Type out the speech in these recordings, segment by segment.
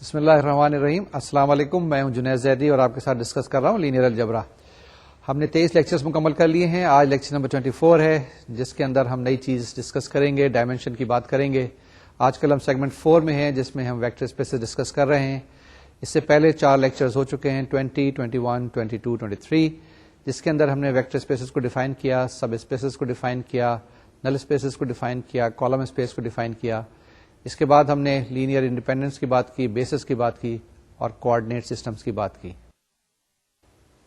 بسم اللہ الرحمن الرحیم. السلام علیکم. میں ہوں جنید زیدی اور آپ کے ساتھ ڈسکس کر رہا ہوں لینئر الجبرا. ہم نے 23 لیکچرز مکمل کر لیے ہیں. آج لیکچر نمبر 24 ہے جس کے اندر ہم نئی چیز ڈسکس کریں گے, ڈائمینشن کی بات کریں گے. آج کل ہم سیگمنٹ 4 میں ہیں جس میں ہم ویکٹر اسپیسز ڈسکس کر رہے ہیں. اس سے پہلے 4 لیکچرز ہو چکے ہیں 20, 21, 22, 23 جس کے اندر ہم نے ویکٹر اسپیسز کو ڈیفائن کیا, سب اسپیسز کو ڈیفائن کیا, نل اسپیسز کو ڈیفائن کیا, کالم اسپیس کو ڈیفائن کیا. اس کے بعد ہم نے لینئر انڈیپینڈنس کی بات کی, بیسس کی بات کی اور کوآرڈینیٹ سسٹمز کی بات کی.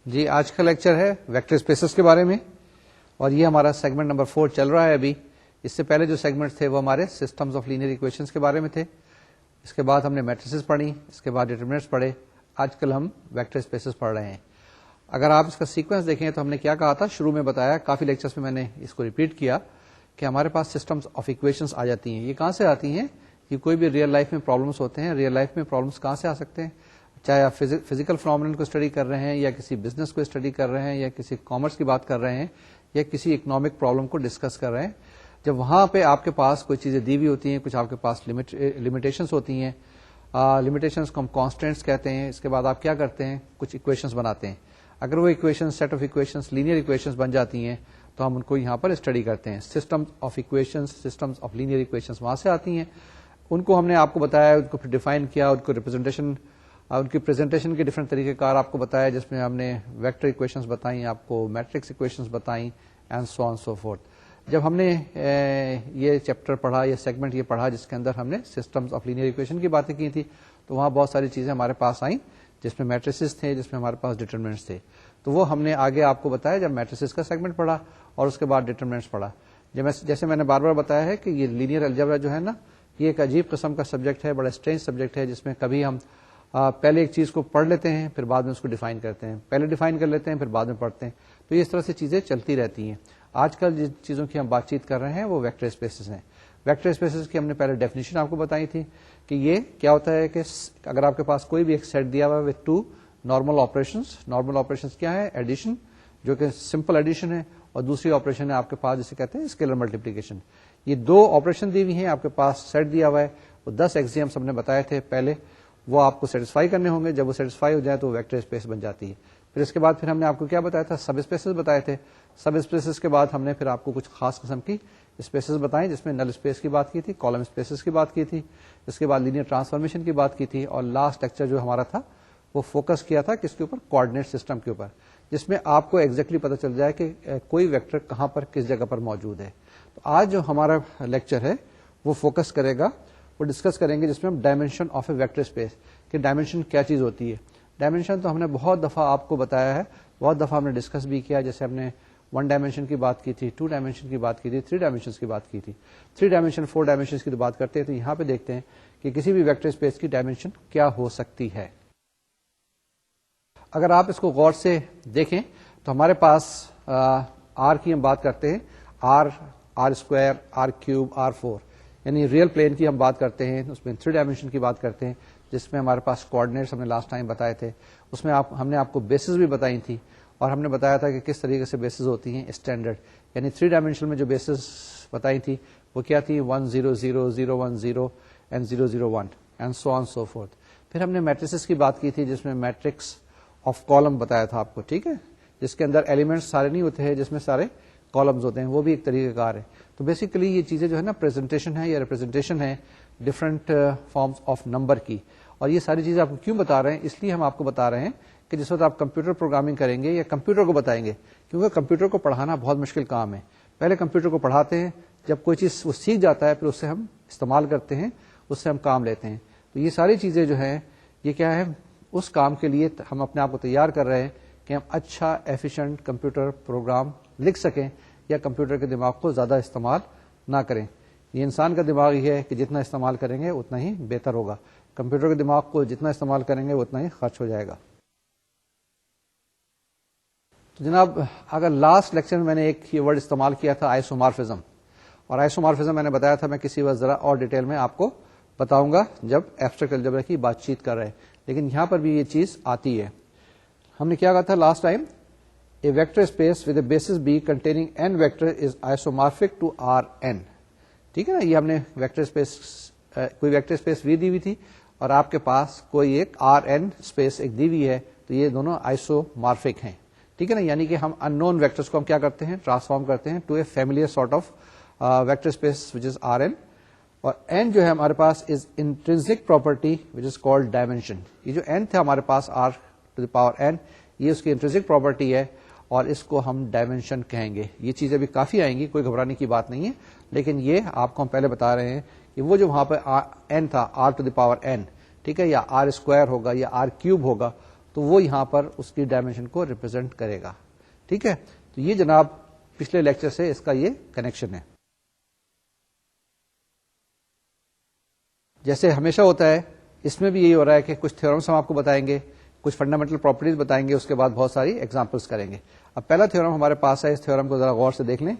جی آج کا لیکچر ہے ویکٹر اسپیسز کے بارے میں اور یہ ہمارا سیگمنٹ نمبر 4 چل رہا ہے ابھی. اس سے پہلے جو سیگمنٹ تھے وہ ہمارے سسٹمز آف لینئر ایکویشنز کے بارے میں تھے. اس کے بعد ہم نے میٹریسز پڑھی, اس کے بعد ڈیٹرمنٹس پڑھے. آج کل ہم ویکٹر اسپیسز پڑھ رہے ہیں. اگر آپ اس کا سیکوینس دیکھیں تو ہم نے کیا کہا تھا شروع میں بتایا, کافی لیکچرز میں نے اس کو ریپیٹ کیا کہ ہمارے پاس سسٹمز آف ایکویشنز آ جاتی ہیں. یہ کہاں سے آتی ہیں؟ کہ کوئی بھی ریئل لائف میں پرابلمس ہوتے ہیں. ریئل لائف میں پرابلمس کہاں سے آ سکتے ہیں؟ چاہے آپ فزیکل فنومینن کو اسٹڈی کر رہے ہیں یا کسی بزنس کو اسٹڈی کر رہے ہیں یا کسی کامرس کی بات کر رہے ہیں یا کسی اکنامک پرابلم کو ڈسکس کر رہے ہیں. جب وہاں پہ آپ کے پاس کوئی چیزیں دی ہوئی ہوتی ہیں, کچھ آپ کے پاس لمیٹیشنس ہوتی ہیں, لمیٹیشنس کو ہم کانسٹینٹس کہتے ہیں. اس کے بعد آپ کیا کرتے ہیں, کچھ اکویشنز بناتے ہیں. اگر وہ equation set of equations linear equations بن جاتی ہیں تو ہم ان کو یہاں پر اسٹڈی کرتے ہیں. System of equations, systems of linear equations وہاں سے آتی ہیں. ان کو ہم نے آپ کو بتایا, ان کو پھر ڈیفائن کیا, ان کو ریپرزینٹیشن, ان کی پریزنٹیشن کے ڈفرنٹ طریقہ کار آپ کو بتایا, جس میں ہم نے ویکٹر اکویشنز بتائیں, آپ کو میٹرکس اکویشنز بتائیں, and so on so fourth. جب ہم نے یہ چیپٹر پڑھا, یہ سیگمنٹ یہ پڑھا جس کے اندر ہم نے سسٹمز آف لینئر اکویشن کی باتیں کی تھی, تو وہاں بہت ساری چیزیں ہمارے پاس آئیں جس میں میٹریسز تھے, جس میں ہمارے پاس ڈیٹرمنٹس تھے. تو وہ ہم نے آگے آپ کو بتایا جب میٹریسز کا سیگمنٹ پڑھا اور اس کے بعد ڈیٹرمنٹس پڑھا. جیسے میں نے بار بار بتایا ہے کہ یہ لینئر الجبرا جو ہے نا, یہ ایک عجیب قسم کا سبجیکٹ ہے, بڑا اسٹرینج سبجیکٹ ہے, جس میں کبھی ہم پہلے ایک چیز کو پڑھ لیتے ہیں پھر بعد میں اس کو ڈیفائن کرتے ہیں, پہلے ڈیفائن کر لیتے ہیں پھر بعد میں پڑھتے ہیں. تو یہ اس طرح سے چیزیں چلتی رہتی ہیں. آج کل جن چیزوں کی ہم بات چیت کر رہے ہیں وہ ویکٹر اسپیسز ہیں. ویکٹر اسپیسز کی ہم نے پہلے ڈیفینیشن آپ کو بتائی تھی کہ یہ کیا ہوتا ہے کہ اگر آپ کے پاس کوئی بھی ایک سیٹ دیا ہوا ہے with 2 normal operations. Normal operations کیا ہے؟ ایڈیشن, جو کہ سمپل ایڈیشن ہے, اور دوسری آپریشن ہے آپ کے پاس جسے کہتے ہیں اسکیلر ملٹیپلیکیشن. یہ 2 آپریشن دی ہوئی ہیں, آپ کے پاس سیٹ دیا ہوا ہے, وہ 10 ایکسیمز ہم نے بتائے تھے پہلے, وہ آپ کو سیٹسفائی کرنے ہوں گے. جب وہ سیٹسفائی ہو جائے تو ویکٹر اسپیس بن جاتی ہے. پھر اس کے بعد پھر ہم نے آپ کو کیا بتایا تھا؟ سب اسپیسز بتائے تھے. سب اسپیسز کے بعد ہم نے پھر آپ کو کچھ خاص قسم کی اسپیسز بتائیں جس میں نل اسپیس کی بات کی تھی, کالم اسپیسز کی بات کی تھی, اس کے بعد لینئر ٹرانسفارمیشن کی بات کی تھی, اور لاسٹ لیکچر جو ہمارا تھا وہ فوکس کیا تھا کس کے اوپر؟ کوآرڈینیٹ سسٹم کے اوپر, جس میں آپ کو ایگزیکٹلی پتہ چل جائے کہ کوئی ویکٹر کہاں پر کس جگہ پر موجود ہے. تو آج جو ہمارا لیکچر ہے وہ فوکس کرے گا, وہ ڈسکس کریں گے جس میں ہم dimension of a vector space, کہ ڈائمینشن کیا چیز ہوتی ہے. ڈائمینشن تو ہم نے بہت دفعہ آپ کو بتایا ہے, بہت دفعہ ہم نے ڈسکس بھی کیا. جیسے ہم نے 1 ڈائمینشن کی بات کی تھی, 2 ڈائمینشن کی بات کی تھی, 3 ڈائمینشن کی بات کی تھی. 3 ڈائمینشن 4 ڈائمینشن کی تو بات کرتے ہیں. تو یہاں پہ دیکھتے ہیں کہ کسی بھی ویکٹر اسپیس کی ڈائمینشن کیا ہو سکتی ہے. اگر آپ اس کو غور سے دیکھیں تو ہمارے پاس آر کی ہم بات کرتے ہیں, are square, R cube, R4, یعنی ریئل پلین کی ہم بات کرتے ہیں. اس میں 3 ڈائمینشن کی بات کرتے ہیں جس میں ہمارے پاس کوآرڈینیٹس ہم نے لاسٹ ٹائم بتائے تھے. اس میں ہم نے آپ کو بیسز بھی بتائی تھی, اور ہم نے بتایا تھا کہ کس طریقے سے بیسز ہوتی ہیں اسٹینڈرڈ. یعنی 3 ڈائمینشن میں جو بیسز بتائی تھی وہ کیا تھی؟ 1 0 0 0 1 0 and 0 0 1 and so on so fourth. پھر ہم نے میٹریسز کی بات کی تھی جس میں میٹرکس آف کالم بتایا تھا آپ کو, ٹھیک ہے, جس کے اندر ایلیمنٹس سارے نہیں ہوتے ہیں, جس میں سارے کالمز ہوتے ہیں, وہ بھی ایک طریقہ کار ہے. تو بیسیکلی یہ چیزیں جو ہے نا پریزنٹیشن ہے یا ریپرزنٹیشن ہے ڈفرنٹ فارمز آف نمبر کی. اور یہ ساری چیزیں آپ کو کیوں بتا رہے ہیں؟ اس لیے ہم آپ کو بتا رہے ہیں کہ جس وقت آپ کمپیوٹر پروگرامنگ کریں گے یا کمپیوٹر کو بتائیں گے, کیونکہ کمپیوٹر کو پڑھانا بہت مشکل کام ہے. پہلے کمپیوٹر کو پڑھاتے ہیں, جب کوئی چیز وہ سیکھ جاتا ہے پھر اس سے ہم استعمال کرتے ہیں, اس سے ہم کام لیتے ہیں. تو یہ ساری چیزیں جو ہیں یہ کیا ہے, اس کام کے لیے ہم اپنے آپ کو تیار کر رہے ہیں کہ ہم اچھا ایفیشینٹ کمپیوٹر پروگرام لکھ سکیں یا کمپیوٹر کے دماغ کو زیادہ استعمال نہ کریں. یہ انسان کا دماغ ہی ہے کہ جتنا استعمال کریں گے اتنا ہی بہتر ہوگا. کمپیوٹر کے دماغ کو جتنا استعمال کریں گے اتنا ہی خرچ ہو جائے گا. تو جناب اگر لاسٹ لیکچر میں نے ایک ورڈ استعمال کیا تھا آئسومارفزم, اور آئسومارفزم میں نے بتایا تھا میں کسی وقت ذرا اور ڈیٹیل میں آپ کو بتاؤں گا جب ایبسٹریکٹ الجبرا کی بات چیت کر رہے ہیں, لیکن یہاں پر بھی یہ چیز آتی ہے. ہم نے کیا کہا تھا last time? A vector space with a basis B containing n vector is isomorphic to Rn. ٹھیک ہے نا, یہ ہم نے ویکٹر اسپیس کوئی ویکٹر اسپیس V دی ہوئی تھی اور آپ کے پاس کوئی ایک آر این اسپیس ایک دی ہوئی ہے, تو یہ دونوں آئسومارفک ہیں. ٹھیک ہے نا, یعنی کہ ہم ان نون ویکٹرس کو ہم کیا کرتے ہیں, ٹرانسفارم کرتے ہیں to a familiar sort of vector space which is R N. اور این جو ہے ہمارے پاس is intrinsic property which is called dimension. یہ جو این تھا ہمارے پاس R to the power N, یہ اس کی انٹرنسک پراپرٹی ہے اور اس کو ہم ڈائمینشن کہیں گے. یہ چیزیں بھی کافی آئیں گی, کوئی گھبرانے کی بات نہیں ہے, لیکن یہ آپ کو ہم پہلے بتا رہے ہیں کہ وہ جو وہاں پہ این تھا R to the power N, ٹھیک ہے, یا آر اسکوائر ہوگا یا آر کیوب ہوگا, تو وہ یہاں پر اس کی ڈائمینشن کو ریپرزینٹ کرے گا. ٹھیک ہے, تو یہ جناب پچھلے لیکچر سے اس کا یہ کنیکشن ہے. جیسے ہمیشہ ہوتا ہے اس میں بھی یہی ہو رہا ہے کہ کچھ تھیورمس ہم آپ کو بتائیں گے, کچھ فنڈامنٹل پراپرٹیز بتائیں گے, اس کے بعد بہت ساری ایگزامپلس کریں گے. اب پہلا تھیورم ہمارے پاس ہے, اس تھیورم کو ذرا غور سے دیکھ لیں.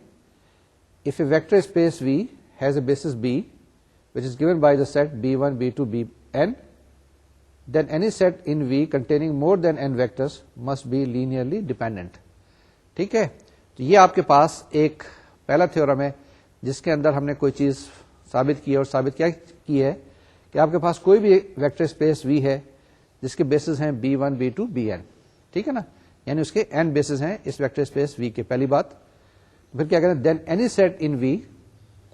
If a vector space V has a basis B which is given by the set b1 b2 bn, then any set in V containing more than n vectors must be linearly dependent. ٹھیک ہے, تو یہ آپ کے پاس ایک پہلا theorem ہے جس کے اندر ہم نے کوئی چیز ثابت کی ہے, اور ثابت کیا کی ہے کہ آپ کے پاس کوئی بھی ویکٹر اسپیس V ہے جس کے بیسز ہیں b1 b2 bn. ٹھیک ہے نا, یعنی اس کے n بیسز ہیں اس ویکٹر اسپیس V کے. پہلی بات. پھر کیا کہتے ہیں, دین اینی سیٹ ان V,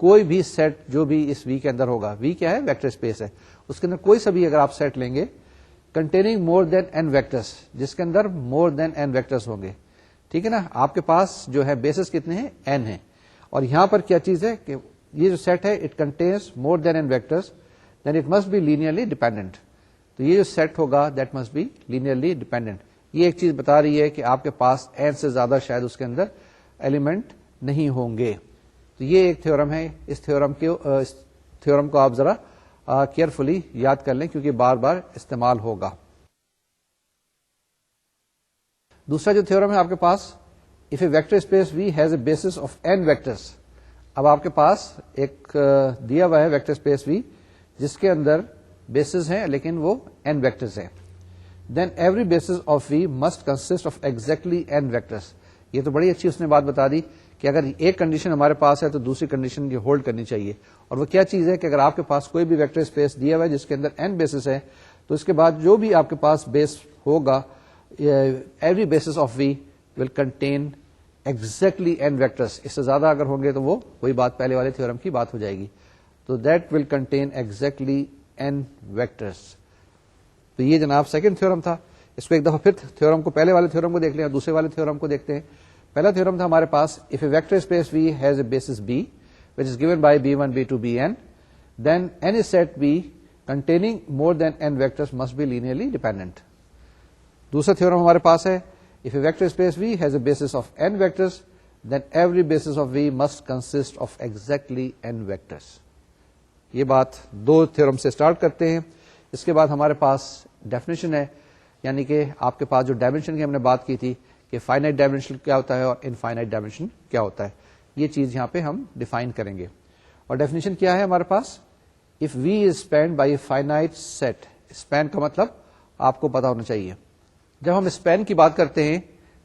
کوئی بھی سیٹ جو بھی اس وی کے اندر ہوگا, وی کیا ہے, ویکٹر اسپیس ہے, اس کے اندر کوئی سا بھی اگر آپ سیٹ لیں گے کنٹیننگ مور دین این ویکٹرس, جس کے اندر مور دین این ویکٹرس ہوں گے. ٹھیک ہے نا, آپ کے پاس جو ہے بیسس کتنے ہیں, این ہیں, اور یہاں پر کیا چیز ہے کہ یہ جو سیٹ ہے it contains more than N vectors, then it must be linearly dependent. تو یہ جو سیٹ ہوگا that must be linearly dependent. یہ ایک چیز بتا رہی ہے کہ آپ کے پاس این سے زیادہ شاید اس کے اندر ایلیمنٹ نہیں ہوں گے. تو یہ ایک تھیورم ہے. اس تھیورم کو آپ ذرا کیئرفلی یاد کر لیں کیونکہ بار بار استعمال ہوگا. دوسرا جو تھیورم ہے آپ کے پاس, if a vector space V has a basis of N vectors. اب آپ کے پاس ایک دیا ہوا ہے ویکٹر اسپیس وی جس کے اندر بیسز ہیں لیکن وہ این ویکٹرز ہیں. Then every basis of V must consist of exactly N vectors. یہ تو بڑی اچھی اس نے بات بتا دی کہ اگر ایک کنڈیشن ہمارے پاس ہے تو دوسری کنڈیشن یہ ہولڈ کرنی چاہیے. اور وہ کیا چیز ہے کہ اگر آپ کے پاس کوئی بھی ویکٹر اسپیس دیا ہوا ہے جس کے اندر این بیسس ہے, تو اس کے بعد جو بھی آپ کے پاس بیس ہوگا, every basis of V will contain exactly N vectors. اس سے زیادہ اگر ہوں گے تو وہ وہی بات پہلے والے تھیورم کی بات ہو جائے گی. تو that will contain exactly N vectors. تو یہ جناب سیکنڈ تھیورم تھا. اس کو ایک دفعہ پھر تھیورم کو, پہلے والے تھیورم کو دیکھ لیں اور دوسرے والے تھیورم کو دیکھتے ہیں. پہلا تھیورم تھا ہمارے پاس, if a vector space V has a basis B which is given by b1 b2 bn, then any set B containing more than n vectors must be linearly dependent. دوسرا theorem ہمارے پاس ہے, if a vector space V has a basis of n vectors, then every basis of V must consist of exactly n vectors. یہ بات دو theorem سے start کرتے ہیں. اس کے بعد ہمارے پاس ڈیفینیشن ہے, یعنی کہ آپ کے پاس جو ڈائمینشن کی ہم نے بات کی تھی کہ فائنائٹ ڈائمینشن کیا ہوتا ہے اور انفائنائٹ ڈائمینشن کیا ہوتا ہے, یہ چیز یہاں پہ ہم ڈیفائن کریں گے. اور ڈیفینیشن کیا ہے ہمارے پاس, if V is span by a finite set. Span کا مطلب آپ کو پتا ہونا چاہیے. جب ہم اسپین کی بات کرتے ہیں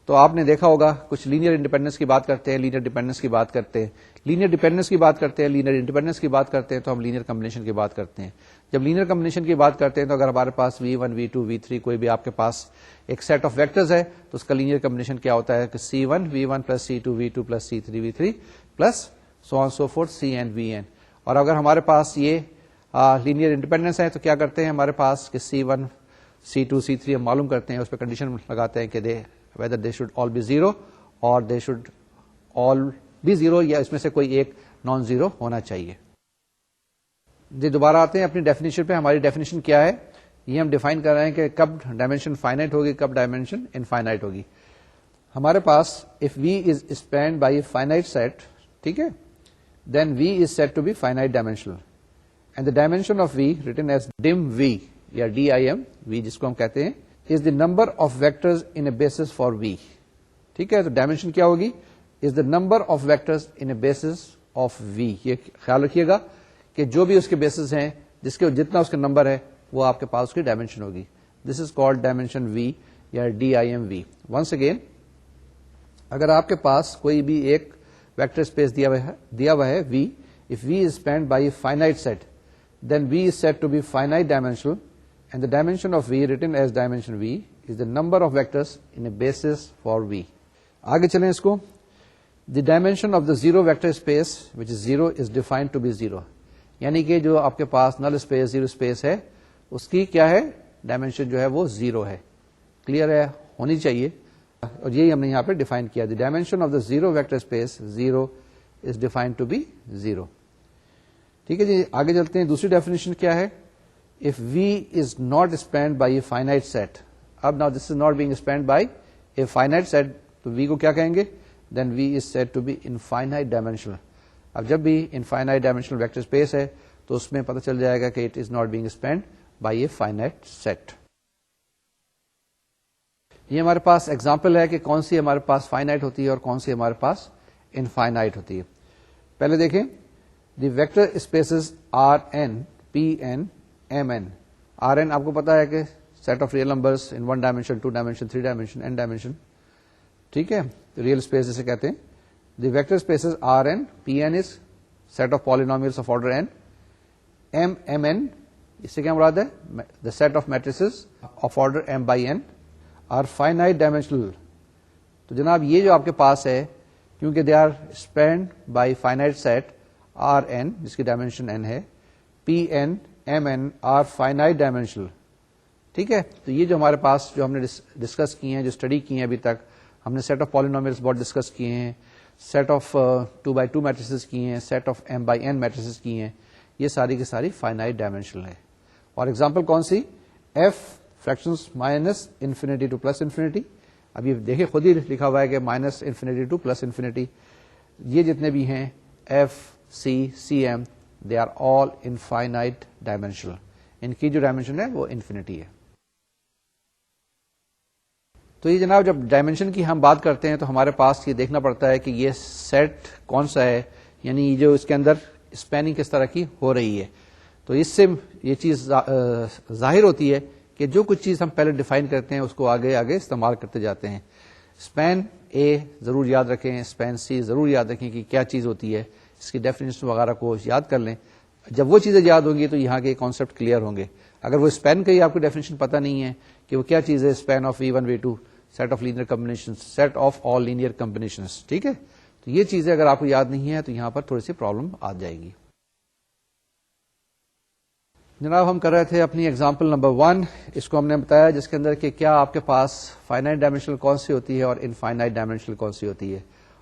تو آپ نے دیکھا ہوگا کچھ لینئر انڈیپینڈنس کی بات کرتے ہیں, لینئر ڈیپینڈنس کی بات کرتے ہیں, لینئر ڈیپینڈنس کی بات کرتے ہیں, لینئر انڈیپینڈنس کی بات کرتے ہیں, تو ہم لینئر کمبینیشن کی بات کرتے ہیں. جب لینئر کمبینیشن کی بات کرتے ہیں تو اگر ہمارے پاس v1 v2 v3 کوئی بھی آپ کے پاس ایک سیٹ آف ویکٹرز ہے تو اس کا لینئر کمبینیشن کیا ہوتا ہے کہ c1 v1 plus c2 v2 plus c3 v3 plus so on so forth cn vn. اور اگر ہمارے پاس یہ لینئر انڈیپینڈنس ہے تو کیا کرتے ہیں ہمارے پاس کہ c1 c2 c3 ہم معلوم کرتے ہیں, اس پہ کنڈیشن لگاتے ہیں کہ whether they should all be zero or they should all be zero, یا اس میں سے کوئی ایک نان زیرو ہونا چاہیے. جی دوبارہ آتے ہیں اپنی ڈیفینیشن پہ. ہماری ڈیفینیشن کیا ہے, یہ ہم ڈیفائن کر رہے ہیں کہ کب ڈائمینشن فائنائٹ ہوگی, کب ڈائمینشن انفائنائٹ ہوگی. ہمارے پاس if V is spanned by finite set, ٹھیک ہے, then V is set to be finite dimensional, and the dimension of V written as dim V یا DIM وی جس کو ہم کہتے ہیں, is the number of vectors in a basis for V. ٹھیک ہے, تو ڈائمینشن کیا ہوگی, is the number of vectors in a basis of V. یہ خیال رکھیے گا کہ جو بھی اس کے بیسز ہیں, جس کے جتنا اس کا نمبر ہے وہ آپ کے پاس اس کی ڈائمینشن ہوگی. دس از کالڈ ڈائمینشن وی یا DIM وی. ونس اگین, اگر آپ کے پاس کوئی بھی ایک ویکٹر اسپیس دیا ہوا ہے V, if V is spanned by finite set, then V is said to be finite dimensional and the dimension of V written as dimension V is the number of vectors in a basis for V. آگے چلیں اس کو. The dimension of the zero vector space which is 0 is defined to be 0. یعنی کہ جو آپ کے پاس null space zero space ہے اس کی کیا ہے ڈائمینشن جو ہے وہ 0 ہے. کلیئر ہے ہونی چاہیے, اور یہی ہم نے یہاں پہ ڈیفائن کیا. The dimension of the zero vector space 0 is defined to be 0. ٹھیک ہے جی, آگے چلتے ہیں. دوسری ڈیفینیشن کیا ہے؟ If V is not spanned by a finite set. اب now this is not being spanned by a finite set, تو V کو کیا کہیں گے؟ Then V is said to be infinite dimensional. اب جب بھی infinite dimensional vector space ہے تو اس میں پتہ چل جائے گا کہ it is not being spanned by a finite set. یہ ہمارے پاس ایگزامپل ہے کہ کون سی ہمارے پاس فائنائٹ ہوتی ہے اور کون سی ہمارے پاس انفائنائٹ ہوتی ہے. پہلے دیکھیں, the vector spaces R N P N M N. R N آپ کو پتا ہے کہ set of real numbers in 1 dimension 2 dimension 3 dimension n dimension. ٹھیک ہے, ریئل اسپیس جسے کہتے ہیں. The vector spaces R N P N is set of polynomials of order n. M M N اس سے کیا مراد ہے؟ The set of matrices of order m by n are finite dimensional. تو جناب یہ جو آپ کے پاس ہے, کیونکہ they are spanned by finite set R N جس کی ڈائمینشن n ہے, P N M N are finite dimensional. ٹھیک ہے, تو یہ جو ہمارے پاس جو ہم نے ڈسکس کی ہیں, جو اسٹڈی کی ہیں ابھی تک, ہم نے سیٹ آف پالینومیلس بہت ڈسکس کیے ہیں, سیٹ آف 2x2 میٹریسز کی ہیں, سیٹ آف m/n میٹریسز کی ہیں, یہ ساری کی ساری فائنائٹ ڈائمینشنل ہے. اور ایگزامپل کون سی؟ f fractions minus infinity to plus infinity. اب یہ دیکھیں خود ہی لکھا ہوا ہے کہ minus infinity to plus infinity. یہ جتنے بھی ہیں f c cm they are all infinite dimensional. ان کی جو ڈائمینشن ہے وہ انفینٹی ہے. تو یہ جناب جب ڈائمینشن کی ہم بات کرتے ہیں تو ہمارے پاس یہ دیکھنا پڑتا ہے کہ یہ سیٹ کون سا ہے, یعنی جو اس کے اندر اسپیننگ کس طرح کی ہو رہی ہے. تو اس سے یہ چیز ظاہر ہوتی ہے کہ جو کچھ چیز ہم پہلے ڈیفائن کرتے ہیں اس کو آگے آگے استعمال کرتے جاتے ہیں. اسپین اے ضرور یاد رکھیں, اسپین سی ضرور یاد رکھیں کہ کیا چیز ہوتی ہے, اس کی ڈیفینیشن وغیرہ کو یاد کر لیں. جب وہ چیزیں یاد ہوں گی تو یہاں کے کانسیپٹ کلیئر ہوں گے. اگر وہ اسپین کا ہی آپ کو ڈیفینیشن پتہ نہیں ہے کہ وہ کیا چیز ہے, span of V1 V2 set of linear combination, set of all linear combinations. ٹھیک ہے, تو یہ چیزیں اگر آپ کو یاد نہیں ہے تو یہاں پر تھوڑی سی پرابلم آ جائے گی. جناب ہم کر رہے تھے اپنی ایگزامپل نمبر 1. اس کو ہم نے بتایا جس کے اندر کہ کیا آپ کے پاس فائنائٹ ڈائمینشنل کون سی ہوتی ہے اور انفائنائٹ ڈائمینشنل کون سی ہوتی ہے,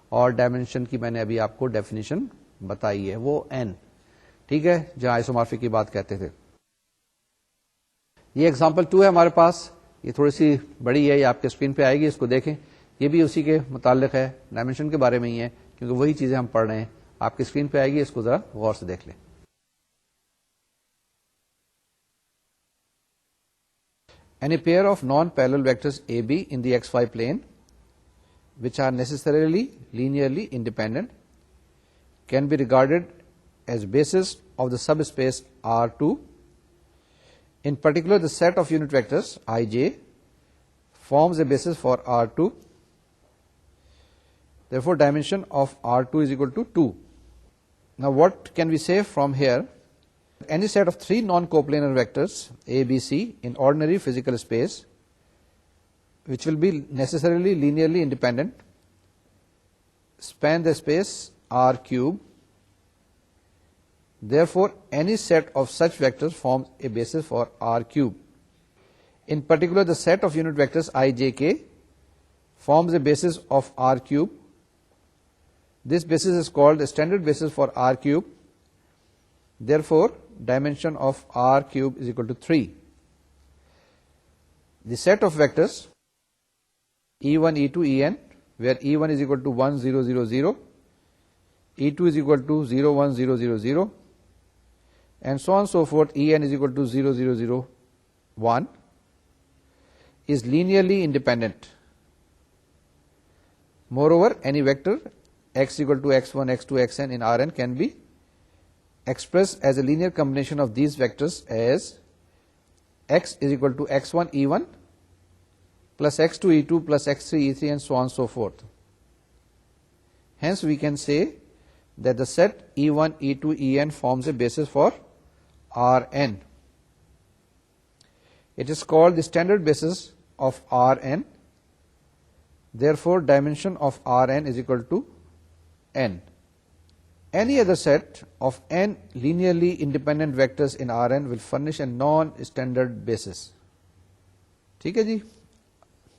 اور ڈائمینشن کی میں نے ابھی آپ کو ڈیفینیشن بتائی ہے, وہ n. ٹھیک ہے, جہاں آئسومارفک کی بات کہتے تھے. یہ ایگزامپل 2 ہے ہمارے پاس, یہ تھوڑی سی بڑی ہے, یہ آپ کے اسکرین پہ آئے گی, اس کو دیکھیں. یہ بھی اسی کے متعلق ہے, ڈائمینشن کے بارے میں ہی ہے, کیونکہ وہی چیزیں ہم پڑھ رہے ہیں. آپ کی اسکرین پہ آئے گی, اس کو ذرا غور سے دیکھ لیں. Any pair of non-parallel vectors AB in the xy plane which are necessarily linearly independent can be regarded as basis of the subspace R2. In particular, the set of unit vectors Ij forms a basis for R2. Therefore, dimension of R2 is equal to 2. Now, what can we say from here? Any set of 3 non-coplanar vectors A, B, C in ordinary physical space which will be necessarily linearly independent span the space R cube. Therefore, any set of such vectors forms a basis for R cube. In particular, the set of unit vectors I, J, K forms a basis of R cube. This basis is called the standard basis for R cube. Therefore, dimension of R cube is equal to 3. The set of vectors E1, E2, En, where E1 is equal to 1, 0, 0, 0, E2 is equal to 0, 1, 0, 0, 0, and so on and so forth, En is equal to 0, 0, 0, 1, is linearly independent. Moreover, any vector x equal to x1, x2, xn in Rn can be expressed as a linear combination of these vectors as x is equal to x1 E1 plus x2 E2 plus x3 E3 and so on and so forth. Hence, we can say that the set E1, E2, En forms a basis for Rn. It is called the standard basis of Rn. Therefore, dimension of Rn is equal to n. Any other set of n linearly independent vectors in Rn will furnish a non-standard basis. ٹھیک ہے جی.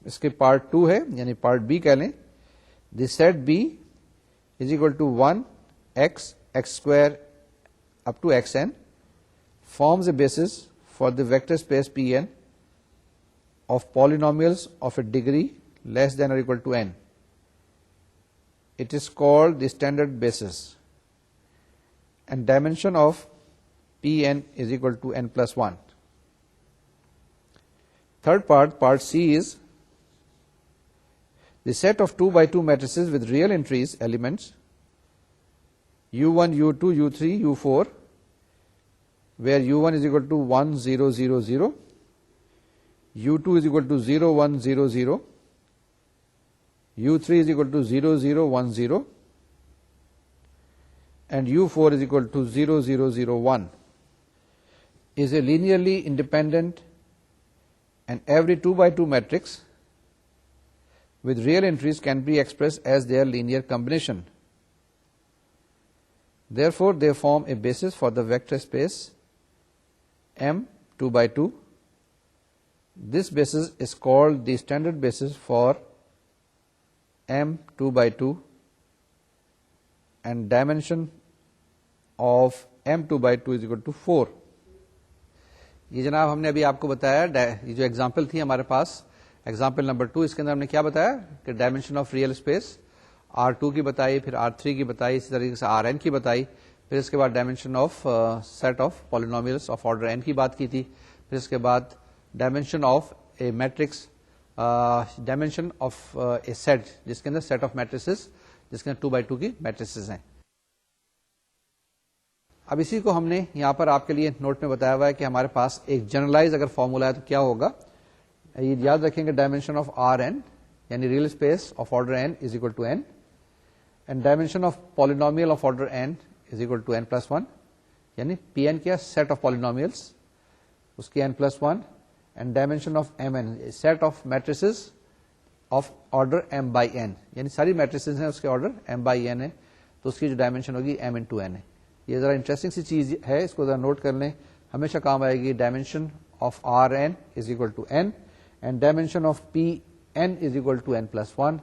اس کے part 2 ہے, یعنی part B کہہ لیں. The set B is equal to 1 X X square up to X N forms a basis for the vector space Pn of polynomials of a degree less than or equal to n. It is called the standard basis, and dimension of Pn is equal to n plus 1. Third part, part C, is the set of 2 by 2 matrices with real entries elements u1, u2, u3, u4, where u1 is equal to 1, 0, 0, 0, u2 is equal to 0, 1, 0, 0, u3 is equal to 0, 0, 1, 0, and u4 is equal to 0, 0, 0, 1, is a linearly independent and every 2 by 2 matrix with real entries can be expressed as their linear combination. Therefore, they form a basis for the vector space M 2 by 2. This basis is called the standard basis for M 2 by 2, and dimension of M 2 by 2 is equal to 4. یہ جناب ہم نے ابھی آپ کو بتایا, یہ جو ایگزامپل تھی ہمارے پاس, ایگزامپل نمبر 2, اس کے اندر ہم نے کیا بتایا کہ dimension of real space R2 کی بتائی, پھر R3 کی بتائی, اسی طریقے سے Rn کی بتائی, پھر اس کے بعد dimension of set of polynomials of order n کی بات کی تھی, پھر اس کے بعد dimension of a matrix, dimension of a set جس کے اندر سیٹ آف میٹریسز جس کے اندر 2 بائی 2 کی میٹریسز ہیں. اب اسی کو ہم نے یہاں پر آپ کے لیے نوٹ میں بتایا ہوا ہے کہ ہمارے پاس ایک جنرلائز اگر فارمولا ہے تو کیا ہوگا, یہ یاد رکھیں گے. ڈائمینشن آف آر این یعنی real space of order N is equal to N, and dimension of polynomial of order N is equal to N plus 1, یعنی پی این کیا سیٹ آف پالینومیلس اس کی N plus 1, and dimension of M N set of matrices of order M by N, یعنی ساری matrices ہیں اس کے order M by N ہے, تو اس کی جو ڈائمینشن ہوگی ایم ان ٹو این ہے. یہ ذرا انٹرسٹنگ سی چیز ہے, اس کو ذرا نوٹ کر لیں, ہمیشہ کام آئے گی. Dimension of R N is equal to N, and dimension of P N is equal to N plus 1,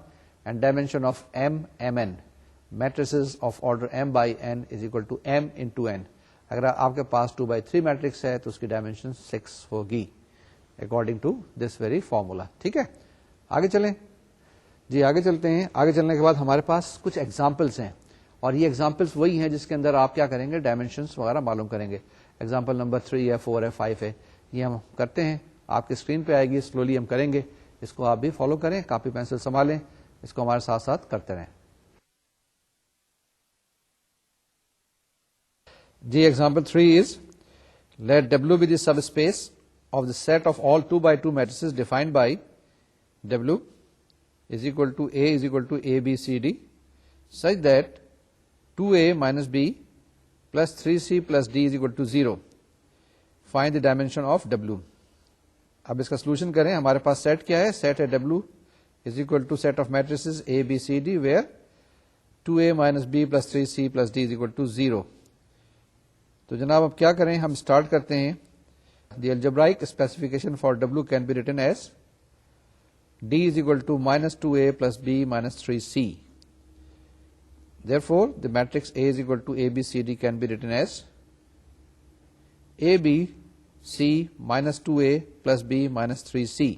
and dimension of M M N matrices of order M by N is equal to M into N. اگر آپ کے پاس 2 by 3 matrix ہے تو اس کی dimension 6 ہوگی according to this very formula. ٹھیک ہے, آگے چلیں جی, آگے چلتے ہیں. آگے چلنے کے بعد ہمارے پاس کچھ ایگزامپلس ہیں, اور یہ ایگزامپلس وہی ہیں جس کے اندر آپ کیا کریں گے, ڈائمینشنس وغیرہ معلوم کریں گے. ایگزامپل نمبر 3 ہے, 4 ہے, 5 ہے, یہ ہم کرتے ہیں. آپ کی اسکرین پہ آئے گی, سلولی ہم کریں گے. اس کو آپ بھی فالو کریں, کاپی پینسل سنبھالیں, اس کو ہمارے ساتھ ساتھ کرتے رہیں. جی, example 3 is let W be the subspace of the set of all 2 by 2 matrices defined by W is equal to A is equal to A, B, C, D such that 2A minus B plus 3C plus D is equal to 0. Find the dimension of W. اب اس کا solution کریں. ہمارے پاس set کیا ہے, set ہے W is equal to set of matrices A, B, C, D where 2A minus B plus 3C plus D is equal to 0. تو جناب اب کیا کریں, ہم اسٹارٹ کرتے ہیں. The algebraic specification for W can be written as D is equal to minus 2A plus B minus 3C. Therefore, the matrix A is equal to A, B, C, D can be written as A, B, C minus 2A plus B minus 3C.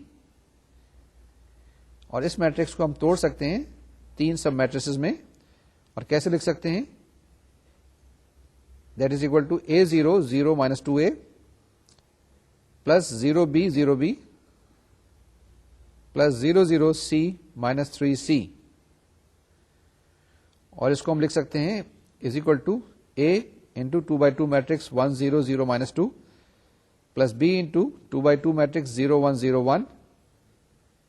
اور اس matrix کو ہم توڑ سکتے ہیں 3 سب matrices میں, اور کیسے لکھ سکتے ہیں, that is equal to A0 0 minus 2A plus 0B 0B plus 0 0 C minus 3C. اور اس کو ہم لکھ سکتے ہیں is equal to A into 2 by 2 matrix 1 0 0 minus 2 plus B into 2 by 2 matrix 0 1 0 1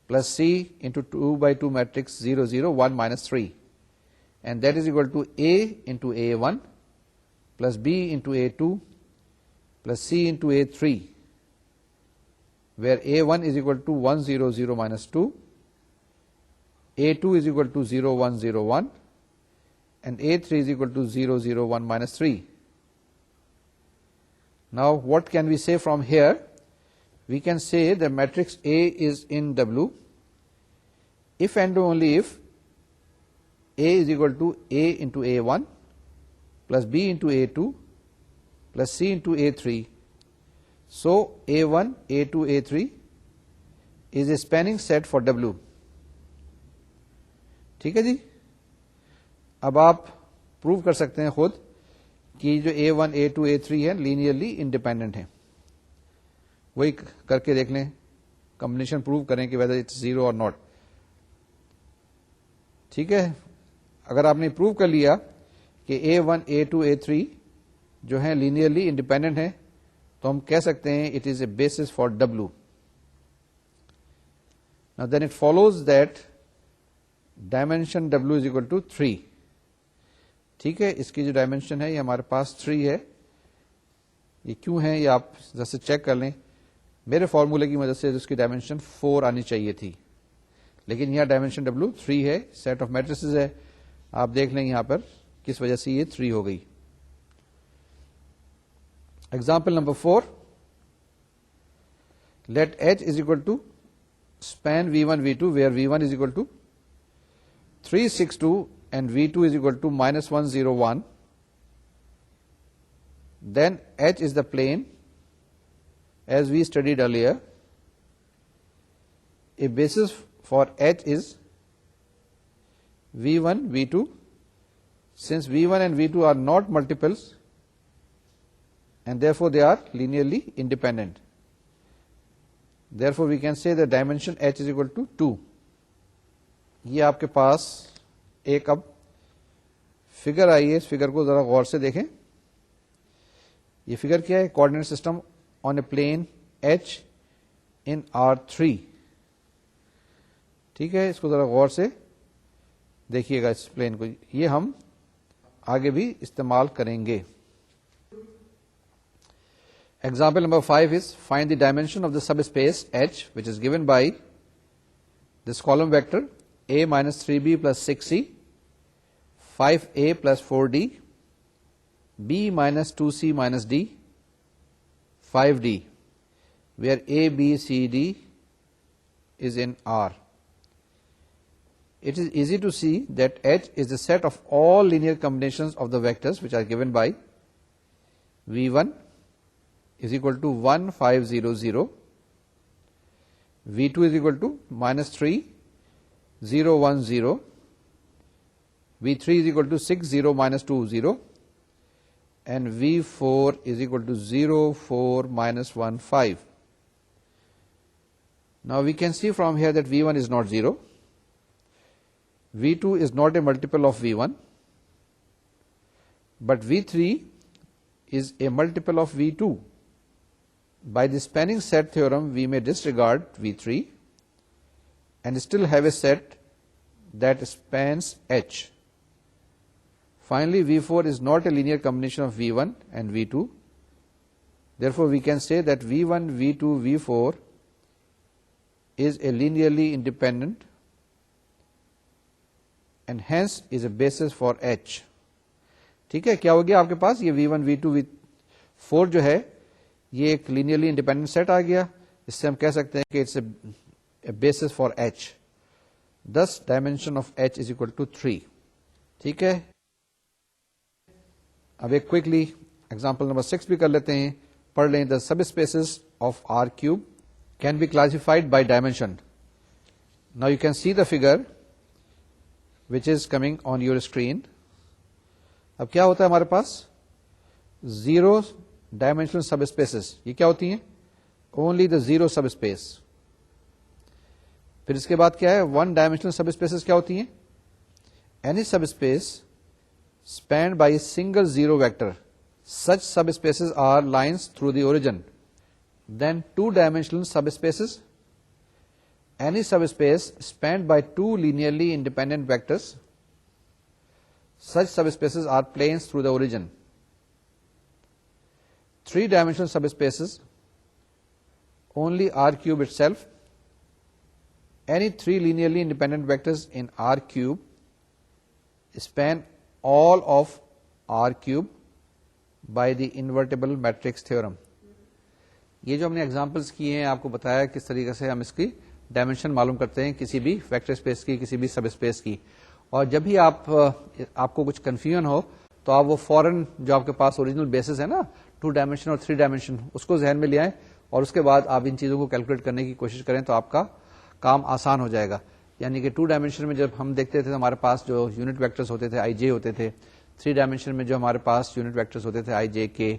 plus C into 2 by 2 matrix 0 0 1 minus 3, and that is equal to A into A 1 plus B into A 2 plus C into A 3. where A1 is equal to 1, 0, 0, minus 2, A2 is equal to 0, 1, 0, 1, and A3 is equal to 0, 0, 1, minus 3. Now, what can we say from here? We can say the matrix A is in W if and only if A is equal to A into A1 plus B into A2 plus C into A3. So, A1, A2, A3 is a spanning set for W. ٹھیک ہے جی. اب آپ prove کر سکتے ہیں خود کہ جو A1, A2, A3 ہے لینئرلی انڈیپینڈنٹ ہے. وہی کر کے دیکھ لیں, کمبینیشن پروو کریں کہ ویدر اٹس زیرو اور ناٹ. ٹھیک ہے, اگر آپ نے پروو کر لیا کہ A1, A2, A3 جو ہیں لینئرلی انڈیپینڈنٹ ہیں تو ہم کہہ سکتے ہیں it is a basis for W. Now then it follows that dimension W is equal to 3. ٹھیک ہے, اس کی جو ڈائمینشن ہے یہ ہمارے پاس 3 ہے. یہ کیوں ہے یہ آپ جیسے چیک کر لیں. میرے فارمولے کی مدد سے اس کی ڈائمینشن 4 آنی چاہیے تھی, لیکن یہاں ڈائمینشن W 3 ہے. سیٹ آف میٹریسز ہے, آپ دیکھ لیں یہاں پر کس وجہ سے یہ 3 ہو گئی. Example number 4, let H is equal to span V1, V2 where V1 is equal to 362 and V2 is equal to minus 101. Then H is the plane as we studied earlier. A basis for H is V1, V2. Since V1 and V2 are not multiples and therefore they are linearly independent. Therefore we can say the dimension H is equal to 2. یہ آپ کے پاس ایک اب figure آئی ہے, اس figure کو ذرا غور سے دیکھیں. یہ فگر کیا ہے؟ Coordinate system on a plane H in R3. ٹھیک ہے, اس کو ذرا غور سے دیکھیے گا اس پلین کو. یہ ہم آگے بھی استعمال کریں گے. Example number 5 is find the dimension of the subspace H which is given by this column vector A minus 3B plus 6C, 5A plus 4D, B minus 2C minus D, 5D, where A, B, C, D is in R. It is easy to see that H is the set of all linear combinations of the vectors which are given by V1 is equal to 1, 5, 0, 0, V2 is equal to minus 3, 0, 1, 0, V3 is equal to 6, 0, minus 2, 0, and V4 is equal to 0, 4, minus 1, 5. Now we can see from here that V1 is not 0, V2 is not a multiple of V1, but V3 is a multiple of V2. By the spanning set theorem, we may disregard V3 and still have a set that spans H. Finally, V4 is not a linear combination of V1 and V2. Therefore, we can say that V1, V2, V4 is a linearly independent and hence is a basis for H. ٹھیک ہے, کیا ہو گیا آپ کے پاس؟ یہ V1, V2, V4 جو ہے یہ ایک لینئرلی انڈیپینڈنٹ سیٹ آ گیا. اس سے ہم کہہ سکتے ہیں کہ it's a basis for H. Thus dimension of H is equal to 3. ٹھیک ہے, اب ایک کوئکلی ایگزامپل نمبر 6 بھی کر لیتے ہیں, پڑھ لیں. The subspaces of R cube can be classified by dimension. Now you can see the figure which is coming on your screen. اب کیا ہوتا ہے ہمارے پاس؟ زیرو ڈائمینشنل سب اسپیسز. یہ کیا ہوتی ہیں؟ Only the zero sub space. پھر اس کے بعد کیا ہے؟ ون ڈائمینشنل سب اسپیسز کیا ہوتی ہیں؟ Any sub space spanned by a single zero vector. Such subspaces are lines through the origin. Then two-dimensional subspaces. Any subspace spanned by two linearly independent vectors. Such subspaces are planes through the origin. Three-dimensional subspaces only R cube itself, any three linearly independent vectors in R cube span all of R cube by the invertible matrix theorem. یہ جو ہم نے examples کیے ہیں آپ کو بتایا کس طریقے سے ہم اس کی ڈائمینشن معلوم کرتے ہیں کسی بھی ویکٹر اسپیس کی, کسی بھی سب اسپیس کی. اور جب بھی آپ کو کچھ کنفیوژن ہو تو آپ وہ فوراً جو آپ کے پاس اوریجنل بیسس ہے نا 2 ڈائمینشن اور 3 ڈائمینشن, اس کو ذہن میں لے آئیں اور اس کے بعد آپ ان چیزوں کو کیلکولیٹ کرنے کی کوشش کریں تو آپ کا کام آسان ہو جائے گا. یعنی کہ 2 ڈائمینشن میں جب ہم دیکھتے تھے ہمارے پاس جو یونٹ ویکٹرز ہوتے تھے آئی جے ہوتے تھے, 3 ڈائمینشن میں جو ہمارے پاس یونٹ ویکٹرز ہوتے تھے آئی جے کے,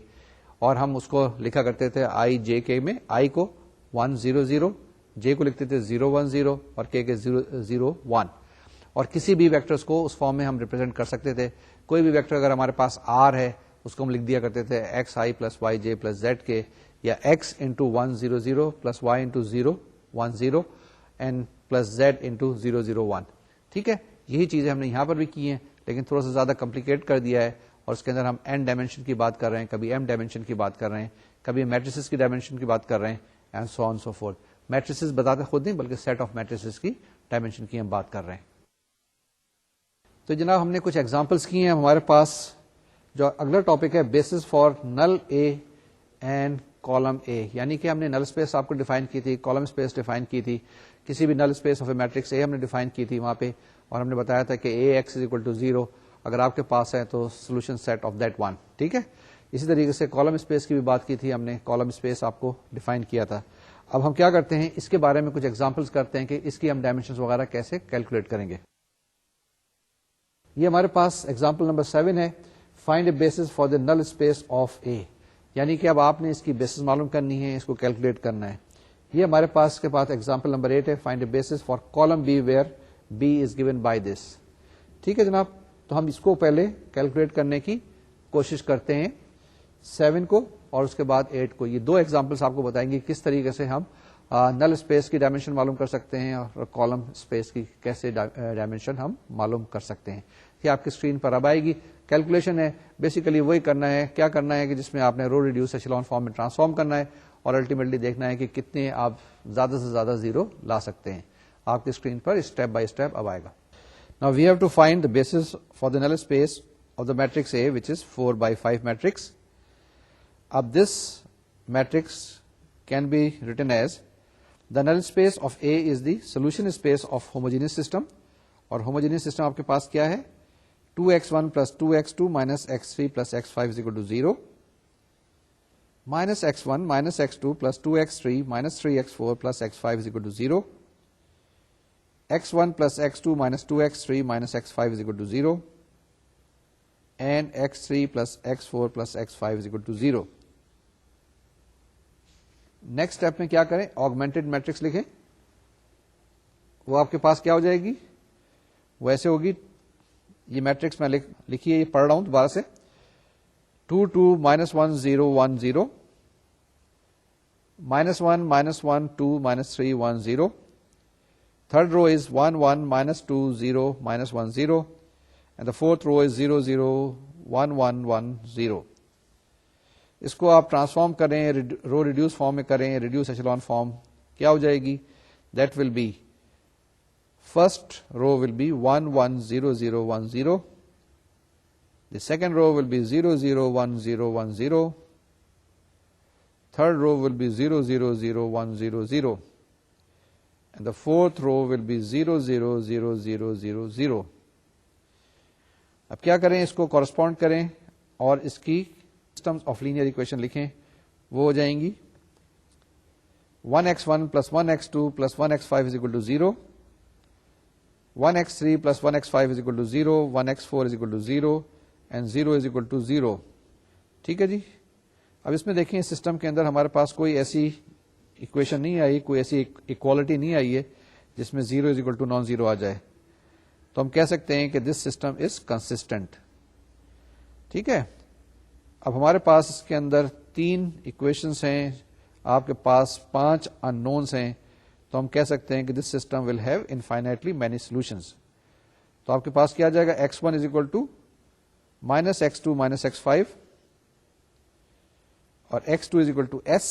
اور ہم اس کو لکھا کرتے تھے آئی جے کے میں آئی کو 1 0 0, جے کو لکھتے تھے 0 1 0 اور کے 0 0 1, اور کسی بھی ویکٹرز کو اس فارم میں ہم ریپرزینٹ کر سکتے تھے. کوئی بھی ویکٹر اگر ہمارے پاس آر ہے اس کو ہم لکھ دیا کرتے تھے x i plus y j plus z k, یا x into 1 0 0 plus y into 0 1 0 and plus z into 0 0 1. ٹھیک ہے, یہی چیزیں ہم نے یہاں پر بھی کی ہیں لیکن تھوڑا سا زیادہ کمپلیکیٹ کر دیا ہے, اور اس کے اندر ہم n ڈائمینشن کی بات کر رہے ہیں, کبھی m ڈائمینشن کی بات کر رہے ہیں, کبھی میٹریسز کی ڈائمینشن کی بات کر رہے ہیں, and so on so fourth. Matrices بتاتے خود نہیں بلکہ سیٹ آف میٹریسز کی ڈائمینشن کی ہم بات کر رہے ہیں. تو جناب ہم نے کچھ ایگزامپلس کی ہیں. ہمارے پاس جو اگلا ٹاپک ہے basis for null a and column A, یعنی کہ ہم نے نل اسپیس آپ کو ڈیفائن کی تھی, کالم اسپیس ڈیفائن کی تھی, کسی بھی نل space of a matrix A ہم نے ڈیفائن کی تھی وہاں پہ, اور ہم نے بتایا تھا کہ A x is equal to 0 اگر آپ کے پاس ہے تو solution set of that one. ٹھیک ہے, اسی طریقے سے کالم اسپیس کی بھی بات کی تھی ہم نے, کالم اسپیس آپ کو ڈیفائن کیا تھا. اب ہم کیا کرتے ہیں اس کے بارے میں کچھ ایگزامپلس کرتے ہیں کہ اس کی ہم ڈائمینشنز وغیرہ کیسے کیلکولیٹ کریں گے. یہ ہمارے پاس ایگزامپل نمبر 7 ہے, find a basis for the null space of A, یعنی کہ اب آپ نے اس کی بیسس معلوم کرنی ہے, اس کو کیلکولیٹ کرنا ہے. یہ ہمارے پاس کے پاس ایگزامپل نمبر 8 ہے, find a basis for column B where B is given by this. ٹھیک ہے جناب, تو ہم اس کو پہلے کیلکولیٹ کرنے کی کوشش کرتے ہیں 7 کو اور اس کے بعد 8 کو. یہ 2 ایگزامپلس آپ کو بتائیں گے کس طریقے سے ہم نل اسپیس کی ڈائمینشن معلوم کر سکتے ہیں اور کالم اسپیس کی کیسے ڈائمینشن ہم معلوم کر سکتے ہیں. یہ آپ کی اسکرین پر اب آئے گی. کیلکولیشن ہے بیسیکلی وہی کرنا ہے, کیا کرنا ہے کہ جس میں آپ نے رو ریڈیوس ایشلون فارم میں ٹرانسفارم کرنا ہے اور الٹیمیٹلی دیکھنا ہے کہ کتنے آپ زیادہ سے زیادہ زیرو لا سکتے ہیں. آپ کی screen per step by step اب آئے گا. Now we have to find the basis for the null space of the matrix A, which is 4 by 5 matrix. Ab this matrix can be written as the null space of A is the solution space of homogeneous system. اور homogeneous system آپ کے پاس کیا ہے 2x1 plus 2x2 minus x3 plus x5 is equal to 0, minus x1 minus x2 plus 2x3 minus 3x4 plus x5 is equal to 0, x1 plus x2 minus 2x3 minus x5 is equal to 0, and x3 plus x4 plus x5 is equal to 0. Next step میں کیا کریں, augmented matrix لکھیں. وہ آپ کے پاس کیا ہو جائے گی, وہ ایسے ہوگی, یہ میٹرکس میں لکھیے, یہ پڑھ رہا ہوں دوبارہ سے, 2 2 minus 1 0 1 0, minus 1 minus 1 2 minus 3 1 0. Third row is 1 1 minus 2 0 minus 1 0, and the fourth row is 0 0 1 1 1 0. اس کو آپ ٹرانسفارم کریں, رو ریڈیوس فارم میں کریں, ریڈیوس ایشلون فارم, کیا ہو جائے گی, that will be first row will be 1 1 0 0 1 0, the second row will be 0 0 1 0 1 0, third row will be 0 0 0 1 0 0, and the fourth row will be 0 0 0 0 0 0. اب کیا کریں, اس کو کورسپونڈ کریں اور اس کی سسٹم آف لینئر اکویشن لکھیں. وہ ہو جائیں گی 1x1 plus 1x2 plus 1x5 is equal to 0, 1x3 plus 1x5 is equal to 0, 1x4 is equal to 0, and 0 is equal to 0. ٹھیک ہے جی. اب اس میں دیکھیں سسٹم کے اندر ہمارے پاس کوئی ایسی اکویشن نہیں آئی, کوئی ایسی اکوالٹی نہیں آئی ہے جس میں 0 is equal to non zero آ جائے, تو ہم کہہ سکتے ہیں کہ دس سسٹم از کنسسٹنٹ. ٹھیک ہے. اب ہمارے پاس اس کے اندر 3 اکویشنس ہیں, آپ کے پاس 5 ان نونس ہیں, تو ہم کہہ سکتے ہیں کہ this system will have infinitely many solutions. تو آپ کے پاس کیا جائے گا, x1 is equal to minus x2 minus x5, اور x2 is equal to s,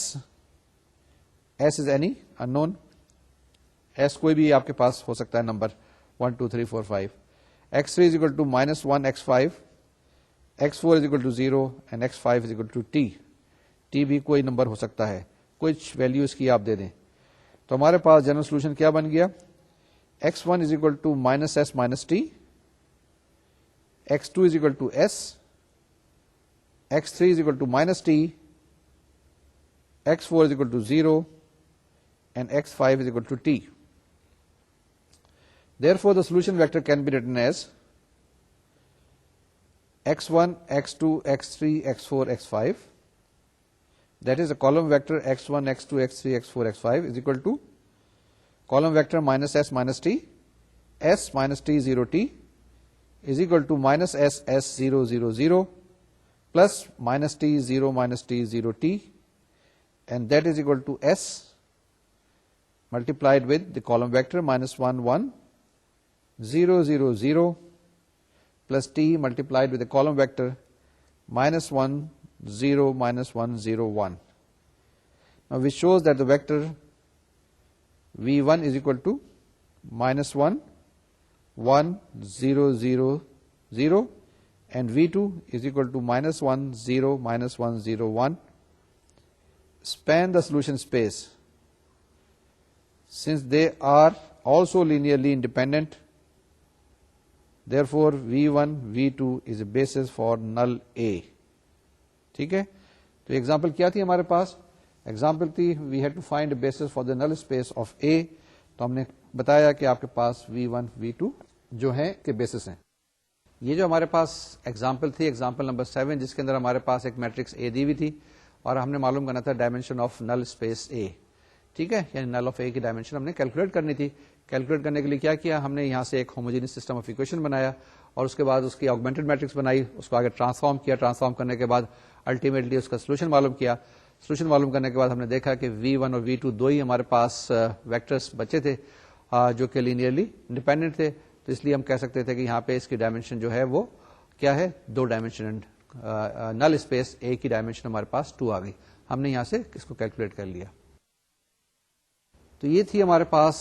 s is any unknown. S کوئی بھی آپ کے پاس ہو سکتا ہے number 1 2 3 4 5. x3 is equal to -1 x5, x4 is equal to 0 and x5 is equal to t. t بھی کوئی نمبر ہو سکتا ہے, کچھ ویلیو اس کی آپ دے دیں. تو ہمارے پاس جنرل سولوشن کیا بن گیا؟ x1 is equal to -s minus t, x2 is equal to s, x3 is equal to -t, x4 is equal to 0 and x5 is equal to t. Therefore, the solution vector can be written as x1, x2, x3, x4, x5. That is, the column vector x1, x2, x3, x4, x5 is equal to column vector -s minus t, s minus t 0 t is equal to -s s 0 0 0 plus -t 0 minus t 0 t, and that is equal to s multiplied with the column vector -1 1 0 0 0 plus t multiplied with the column vector -1 0 -1 0 1. Now which shows that the vector v1 is equal to -1 1 0 0 0 and v2 is equal to -1 0 -1 0 1. Span the solution space. Since they are also linearly independent, therefore v1 v2 is a basis for null A. ٹھیک ہے, تو example کیا تھی ہمارے پاس؟ Example تھی we had to find basis for the null space of A. تو ہم نے بتایا کہ آپ کے پاس v1 v2 جو ہیں کہ بیسس ہیں. یہ جو ہمارے پاس ایگزامپل تھی, ایگزامپل نمبر 7, جس کے اندر ہمارے پاس ایک میٹرکس اے دی ہوئی تھی اور ہم نے معلوم کرنا تھا ڈائمینشن آف نل اسپیس اے. ٹھیک ہے, یعنی نل آف اے کی ڈائمینشن ہم نے کیلکولیٹ کرنی تھی. کیلکولیٹ کرنے کے لیے کیا کیا ہم نے؟ یہاں سے ایک ہوموجینس سسٹم آف ایکویشن بنایا اور اس کے بعد اس کی آگمنٹڈ میٹرکس بنائی, اس کو آگے ٹرانسفارم کیا. ٹرانسفارم کرنے کے بعد الٹیمیٹلی اس کا سولوشن معلوم کیا. سولوشن معلوم کرنے کے بعد ہم نے دیکھا کہ v1 اور v2 دو ہی ہمارے پاس ویکٹرز بچے تھے جو کہ لینئرلی انڈیپینڈنٹ تھے. تو اس لیے ہم کہہ سکتے تھے کہ یہاں پہ اس کی ڈائمینشن جو ہے وہ کیا ہے؟ 2 ڈائمینشن. نل اسپیس اے کی ڈائمینشن ہمارے پاس 2 آ گئی. ہم نے یہاں سے اس کو کیلکولیٹ کر لیا. تو یہ تھی ہمارے پاس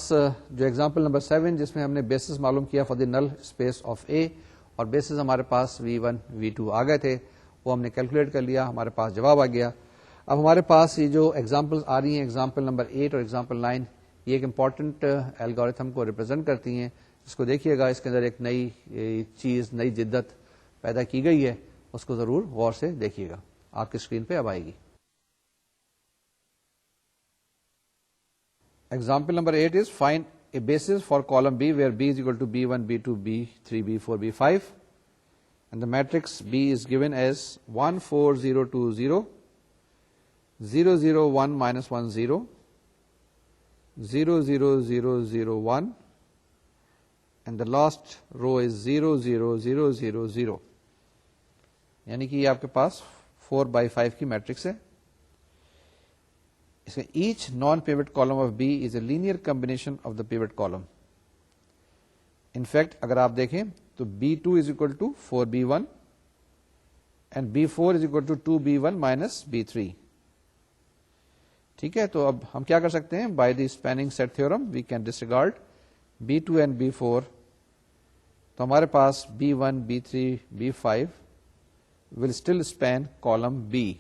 جو ایگزامپل نمبر 7 جس میں ہم نے بیسس معلوم کیا for the null space of A, اور بیسس ہمارے پاس v1 v2 آ گئے تھے, وہ ہم نے کیلکولیٹ کر لیا, ہمارے پاس جواب آ گیا. اب ہمارے پاس یہ جو ایگزامپل آ رہی ہیں, ایگزامپل نمبر 8 اور ایگزامپل 9, یہ ایک امپورٹنٹ الگورتھم کو ریپرزینٹ کرتی ہیں. اس کو دیکھیے گا, اس کے اندر ایک نئی چیز, نئی جدت پیدا کی گئی ہے, اس کو ضرور غور سے دیکھیے گا. آپ کی اسکرین پہ اب آئے گی. Example number 8 is find a basis for column B where B is equal to B1, B2, B3, B4, B5, and the matrix B is given as 1 4 0 2 0 0 0 1 minus 1 0 0 0 0 0 1 and the last row is 0 0 0 0 0. یعنی کہ یہ آپ کے پاس 4x5 کی matrix ہے. Each non-pivot column of B is a linear combination of the pivot column. In fact, اگر آپ دیکھیں تو B2 is equal to 4B1 and B4 is equal to 2B1 minus B3. ٹھیک ہے, تو اب ہم کیا کر سکتے ہیں؟ By the spanning set theorem we can disregard B2 and B4. تو ہمارے پاس B1, B3, B5 will still span column B.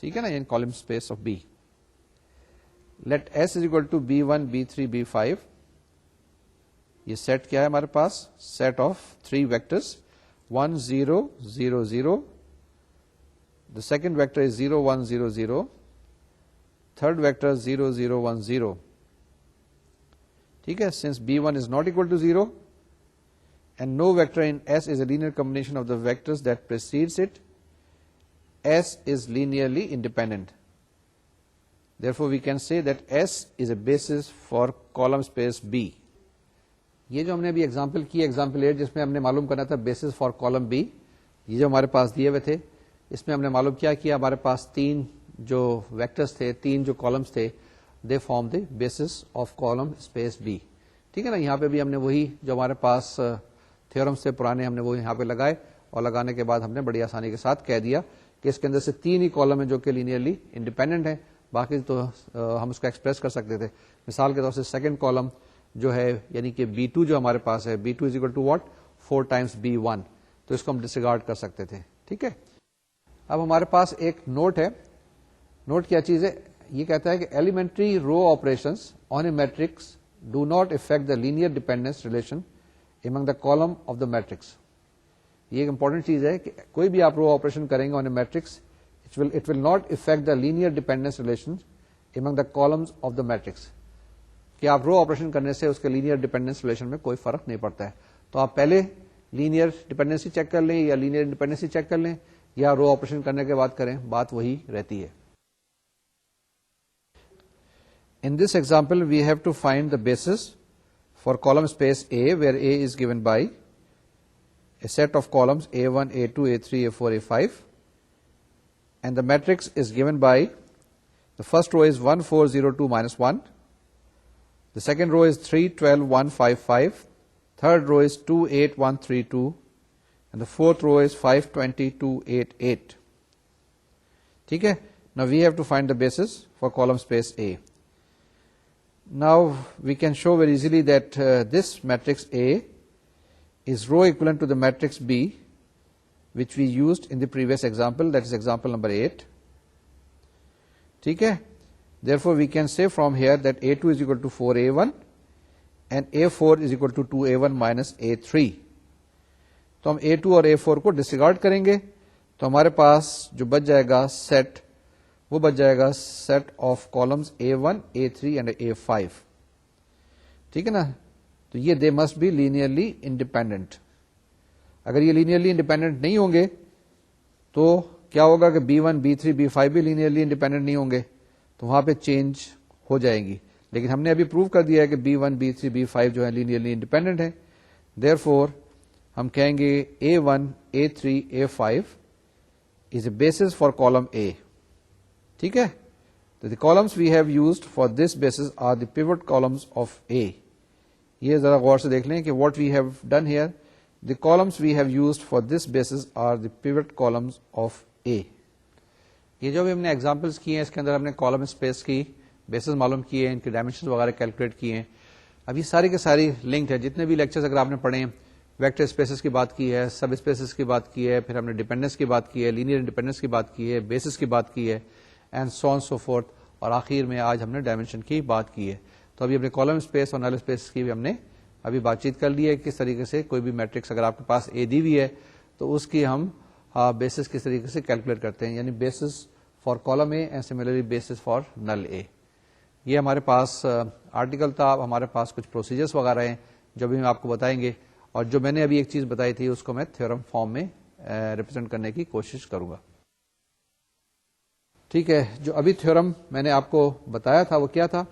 ٹھیک ہے نا, in column space of B. Let S is equal to B1, B3, B5. یہ set کیا ہے ہمارے پاس؟ Set of 3 vectors 1 0 0 0. The second vector is 0 1 0 0. Third vector 0 0 1 0. ٹھیک ہے, since B1 is not equal to 0 and no vector in S is a linear combination of the vectors that precedes it, S is linearly independent. Therefore, we can say that S is a basis for column space B. یہ جو ہم نے ابھی example کی, example 8, جس میں ہم نے معلوم کرنا تھا بیسس فار کالم بی, یہ جو ہمارے پاس دیے ہوئے تھے, اس میں ہم نے معلوم کیا ہمارے پاس 3 جو ویکٹرز تھے, 3 جو کالمس تھے, they form the basis of column space B. ٹھیک ہے نا, یہاں پہ بھی ہم نے وہی جو ہمارے پاس تھیورمس تھے پرانے, ہم نے وہ یہاں پہ لگائے, اور لگانے کے بعد ہم نے بڑی آسانی کے ساتھ کہہ دیا کہ اس کے اندر سے 3 ہی کالم ہیں جو کہ لینئرلی انڈیپینڈنٹ ہیں. باقی تو ہم اس کو ایکسپریس کر سکتے تھے. مثال کے طور سے سیکنڈ کالم جو ہے یعنی کہ B2 جو ہمارے پاس ہے, B2 is equal to what 4 times B1, تو اس کو ہم ڈسریگارڈ کر سکتے تھے. ٹھیک ہے, اب ہمارے پاس ایک نوٹ ہے. نوٹ کیا چیز ہے؟ یہ کہتا ہے کہ elementary row operations on a matrix do not affect the linear dependence relation among the column of the matrix. یہ ایک امپورٹنٹ چیز ہے کہ کوئی بھی آپ رو آپریشن کریں گے آن اے matrix, it will not affect the linear dependence relations among the columns of the matrix. کہ آپ رو آپریشن کرنے سے اس کے لینئر ڈیپینڈنس ریلیشن میں کوئی فرق نہیں پڑتا ہے. تو آپ پہلے لینئر ڈیپینڈنسی چیک کر لیں یا لینئر انڈیپینڈنسی چیک کر لیں یا رو آپریشن کرنے کے بعد کریں, بات وہی رہتی ہے. In this example we have to find the basis for column space A, where A is given by a set of columns A1, A2, A3, A4, A5, and the matrix is given by the first row is 1, 4, 0, 2, minus 1. The second row is 3, 12, 1, 5, 5. Third row is 2, 8, 1, 3, 2. And the fourth row is 5, 20, 2, 8, 8. Okay? Now we have to find the basis for column space A. Now we can show very easily that this matrix A is row equivalent to the matrix B, which we used in the previous example, that is example number 8. Okay? Therefore we can say from here that A2 is equal to 4A1 and A4 is equal to 2A1 minus A3. تو ہم A2 اور A4 کو disregard کریں گے تو ہمارے پاس جو بچ جائے گا سیٹ, وہ بچ جائے گا set of columns A1, A3 and A5. ٹھیک ہے نا, تو یہ they must be linearly independent. اگر یہ لینئرلی انڈیپینڈنٹ نہیں ہوں گے تو کیا ہوگا کہ B1, B3, B5 بھی لینئرلی انڈیپینڈنٹ نہیں ہوں گے, تو وہاں پہ چینج ہو جائیں گی. لیکن ہم نے ابھی پروو کر دیا ہے کہ B1, B3, B5 جو ہے لینئرلی انڈیپینڈنٹ ہے. Therefore ہم کہیں گے A1, A3, A5 is a basis for column A. ٹھیک ہے, تو the columns we have used for this basis are the pivot columns of A. یہ ذرا غور سے دیکھ لیں کہ what we have done here, the columns we have used for this basis are the pivot columns of A. یہ جو بھی ہم نے ایگزامپلس کی ہیں اس کے اندر ہم نے کالم اسپیس کی بیسز معلوم کیے ہیں, ان کے ڈائمینشن وغیرہ کیلکولیٹ کیے ہیں. اب یہ ساری کے ساری لنکڈ ہے. جتنے بھی لیکچرز اگر آپ نے پڑھے ہیں, ویکٹر اسپیسز کی بات کی ہے, سب اسپیسز کی بات کی ہے, پھر ہم نے ڈیپینڈنس کی بات کی ہے, لینئر انڈیپینڈنس کی بات کی ہے, بیسز کی بات کی ہے, and so on so fourth, اور آخر میں آج ہم نے ڈائمینشن کی بات کی ہے. تو ابھی اپنے کالم اسپیس اور نل اسپیس کی بھی ہم نے ابھی بات چیت کر لی ہے, کس طریقے سے کوئی بھی میٹرکس اگر آپ کے پاس اے دی ہوئی ہے تو اس کی ہم بیسس کس طریقے سے کیلکولیٹ کرتے ہیں, یعنی basis for column A and similarly basis for null A. یہ ہمارے پاس آرٹیکل تھا. اب ہمارے پاس کچھ پروسیجرز وغیرہ ہیں جو بھی ہم آپ کو بتائیں گے, اور جو میں نے ابھی ایک چیز بتائی تھی اس کو میں تھیورم فارم میں ریپرزینٹ کرنے کی کوشش کروں گا. ٹھیک ہے, جو ابھی تھیورم میں نے آپ کو بتایا تھا وہ کیا تھا؟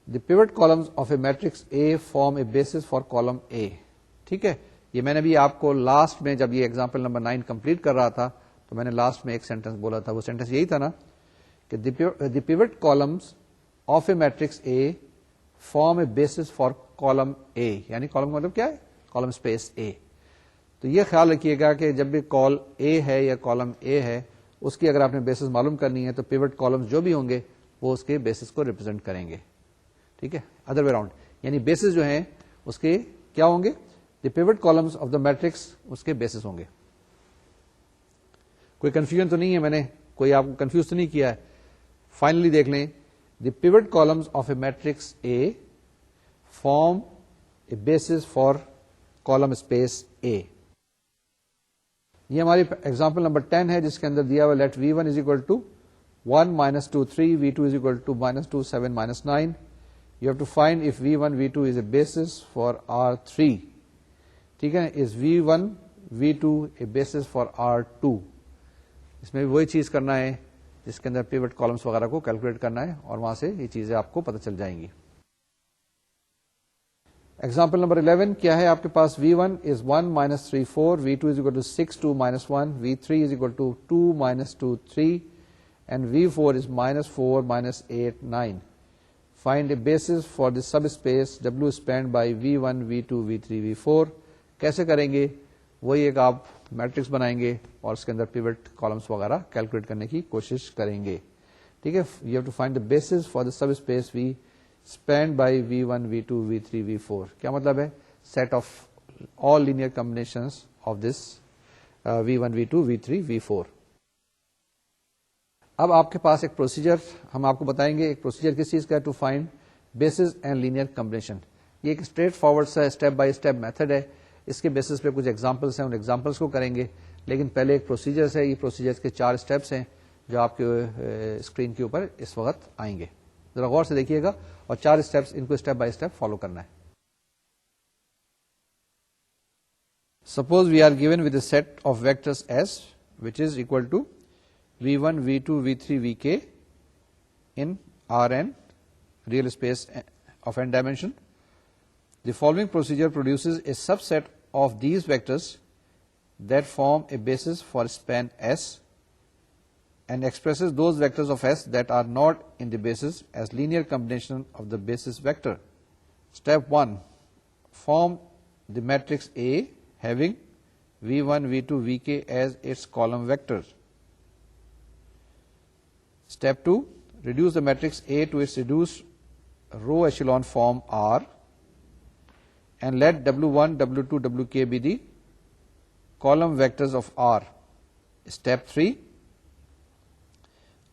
دی pivot columns of a matrix A form a basis for column اے. ٹھیک ہے, یہ میں نے بھی آپ کو لاسٹ میں جب یہ ایگزامپل نمبر 9 کمپلیٹ کر رہا تھا تو میں نے لاسٹ میں ایک سینٹینس بولا تھا. وہ سینٹینس یہی تھا نا کہ دی pivot columns of a matrix A form a basis for column اے, یعنی کالم کا مطلب کیا ہے؟ کالم اسپیس اے. تو یہ خیال رکھیے گا کہ جب بھی کال اے ہے یا کالم اے ہے, اس کی اگر آپ نے بیسس معلوم کرنی ہے تو پیوٹ کالمز جو بھی ہوں گے وہ اس کے بیسس کو ریپرزینٹ کریں گے. ٹھیک ہے, ادر وے راؤنڈ, یعنی بیسس جو ہیں اس کے کیا ہوں گے؟ The pivot columns of the matrix اس کے بیسس ہوں گے. کوئی کنفیوژن تو نہیں ہے؟ میں نے کوئی آپ کو کنفیوز تو نہیں کیا ہے؟ فائنلی دیکھ لیں, دی pivot columns of a matrix A form a basis for column space اے. یہ ہماری ایگزامپل نمبر 10 ہے جس کے اندر دیا ہوا let V1 is equal to 1 minus 2 3, V2 is equal to minus 2 7 minus 9. You have to find if V1 V2 is a basis for R3. ٹھیک ہے, is V1 V2 a basis for R2. اس میں بھی وہی چیز کرنا ہے جس کے اندر پیوٹ کالمس وغیرہ کو کیلکولیٹ کرنا ہے, اور وہاں سے یہ چیزیں آپ کو پتہ چل جائیں گی. ایگزامپل نمبر 11 کیا ہے آپ کے پاس؟ V1 is 1 minus 3 4, V2 is equal to 6 2 minus 1, V3 is equal to 2 minus 2 3, and V4 is minus 4 minus 8 9. Find a basis for the subspace W spanned by V1 V2 V3 V4. کیسے کریں گے؟ وہی ایک آپ matrix بنائیں گے اور اس کے اندر پیوٹ کالمس وغیرہ کیلکولیٹ کرنے کی کوشش کریں گے. ٹھیک ہے. You have to find the bases for the subspace V spanned by V1 V2 V3 V4. کیا مطلب ہے؟ Set of all linear combinations of this V1 V2 V3 V4. اب آپ کے پاس ایک پروسیجر ہم آپ کو بتائیں گے. ایک پروسیجر کس چیز کا ہے؟ To find bases and linear combination. یہ ایک اسٹریٹ فارورڈ سا اسٹیپ بائی اسٹیپ میتھڈ ہے. اس کے بیسس پہ کچھ ایگزامپلس ہیں, ان ایگزامپلس کو کریں گے. لیکن پہلے ایک پروسیجر ہے. یہ پروسیجر کے 4 اسٹیپس ہیں جو آپ کے اسکرین کے اوپر اس وقت آئیں گے. ذرا غور سے دیکھیے گا اور 4 اسٹیپس ان کو اسٹیپ بائی اسٹیپ فالو کرنا ہے. Suppose we are given with a set of vectors S which is equal to V1 V2 V3 Vk in Rn real space of n dimension. The following procedure produces a subset of these vectors that form a basis for span S and expresses those vectors of S that are not in the basis as linear combination of the basis vector. Step 1. Form the matrix A having V1 V2 Vk as its column vectors. Step 2. Reduce the matrix A to its reduced row echelon form R and let W1, W2, Wk be the column vectors of R. Step 3.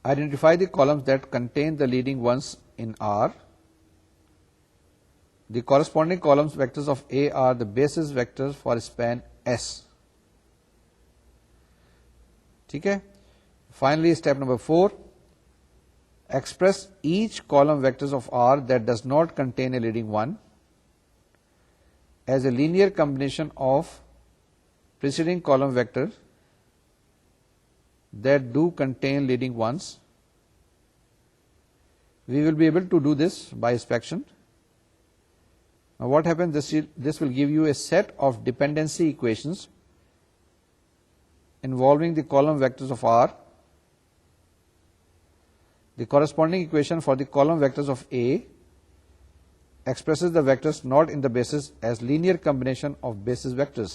Identify the columns that contain the leading ones in R. The corresponding columns vectors of A are the basis vectors for span S. ٹھیک ہے. Finally, step number 4. Express each column vectors of R that does not contain a leading one as a linear combination of preceding column vectors that do contain leading ones. We will be able to do this by inspection. Now what happens? This will give you a set of dependency equations involving the column vectors of R. The corresponding equation for the column vectors of A expresses the vectors not in the basis as linear combination of basis vectors.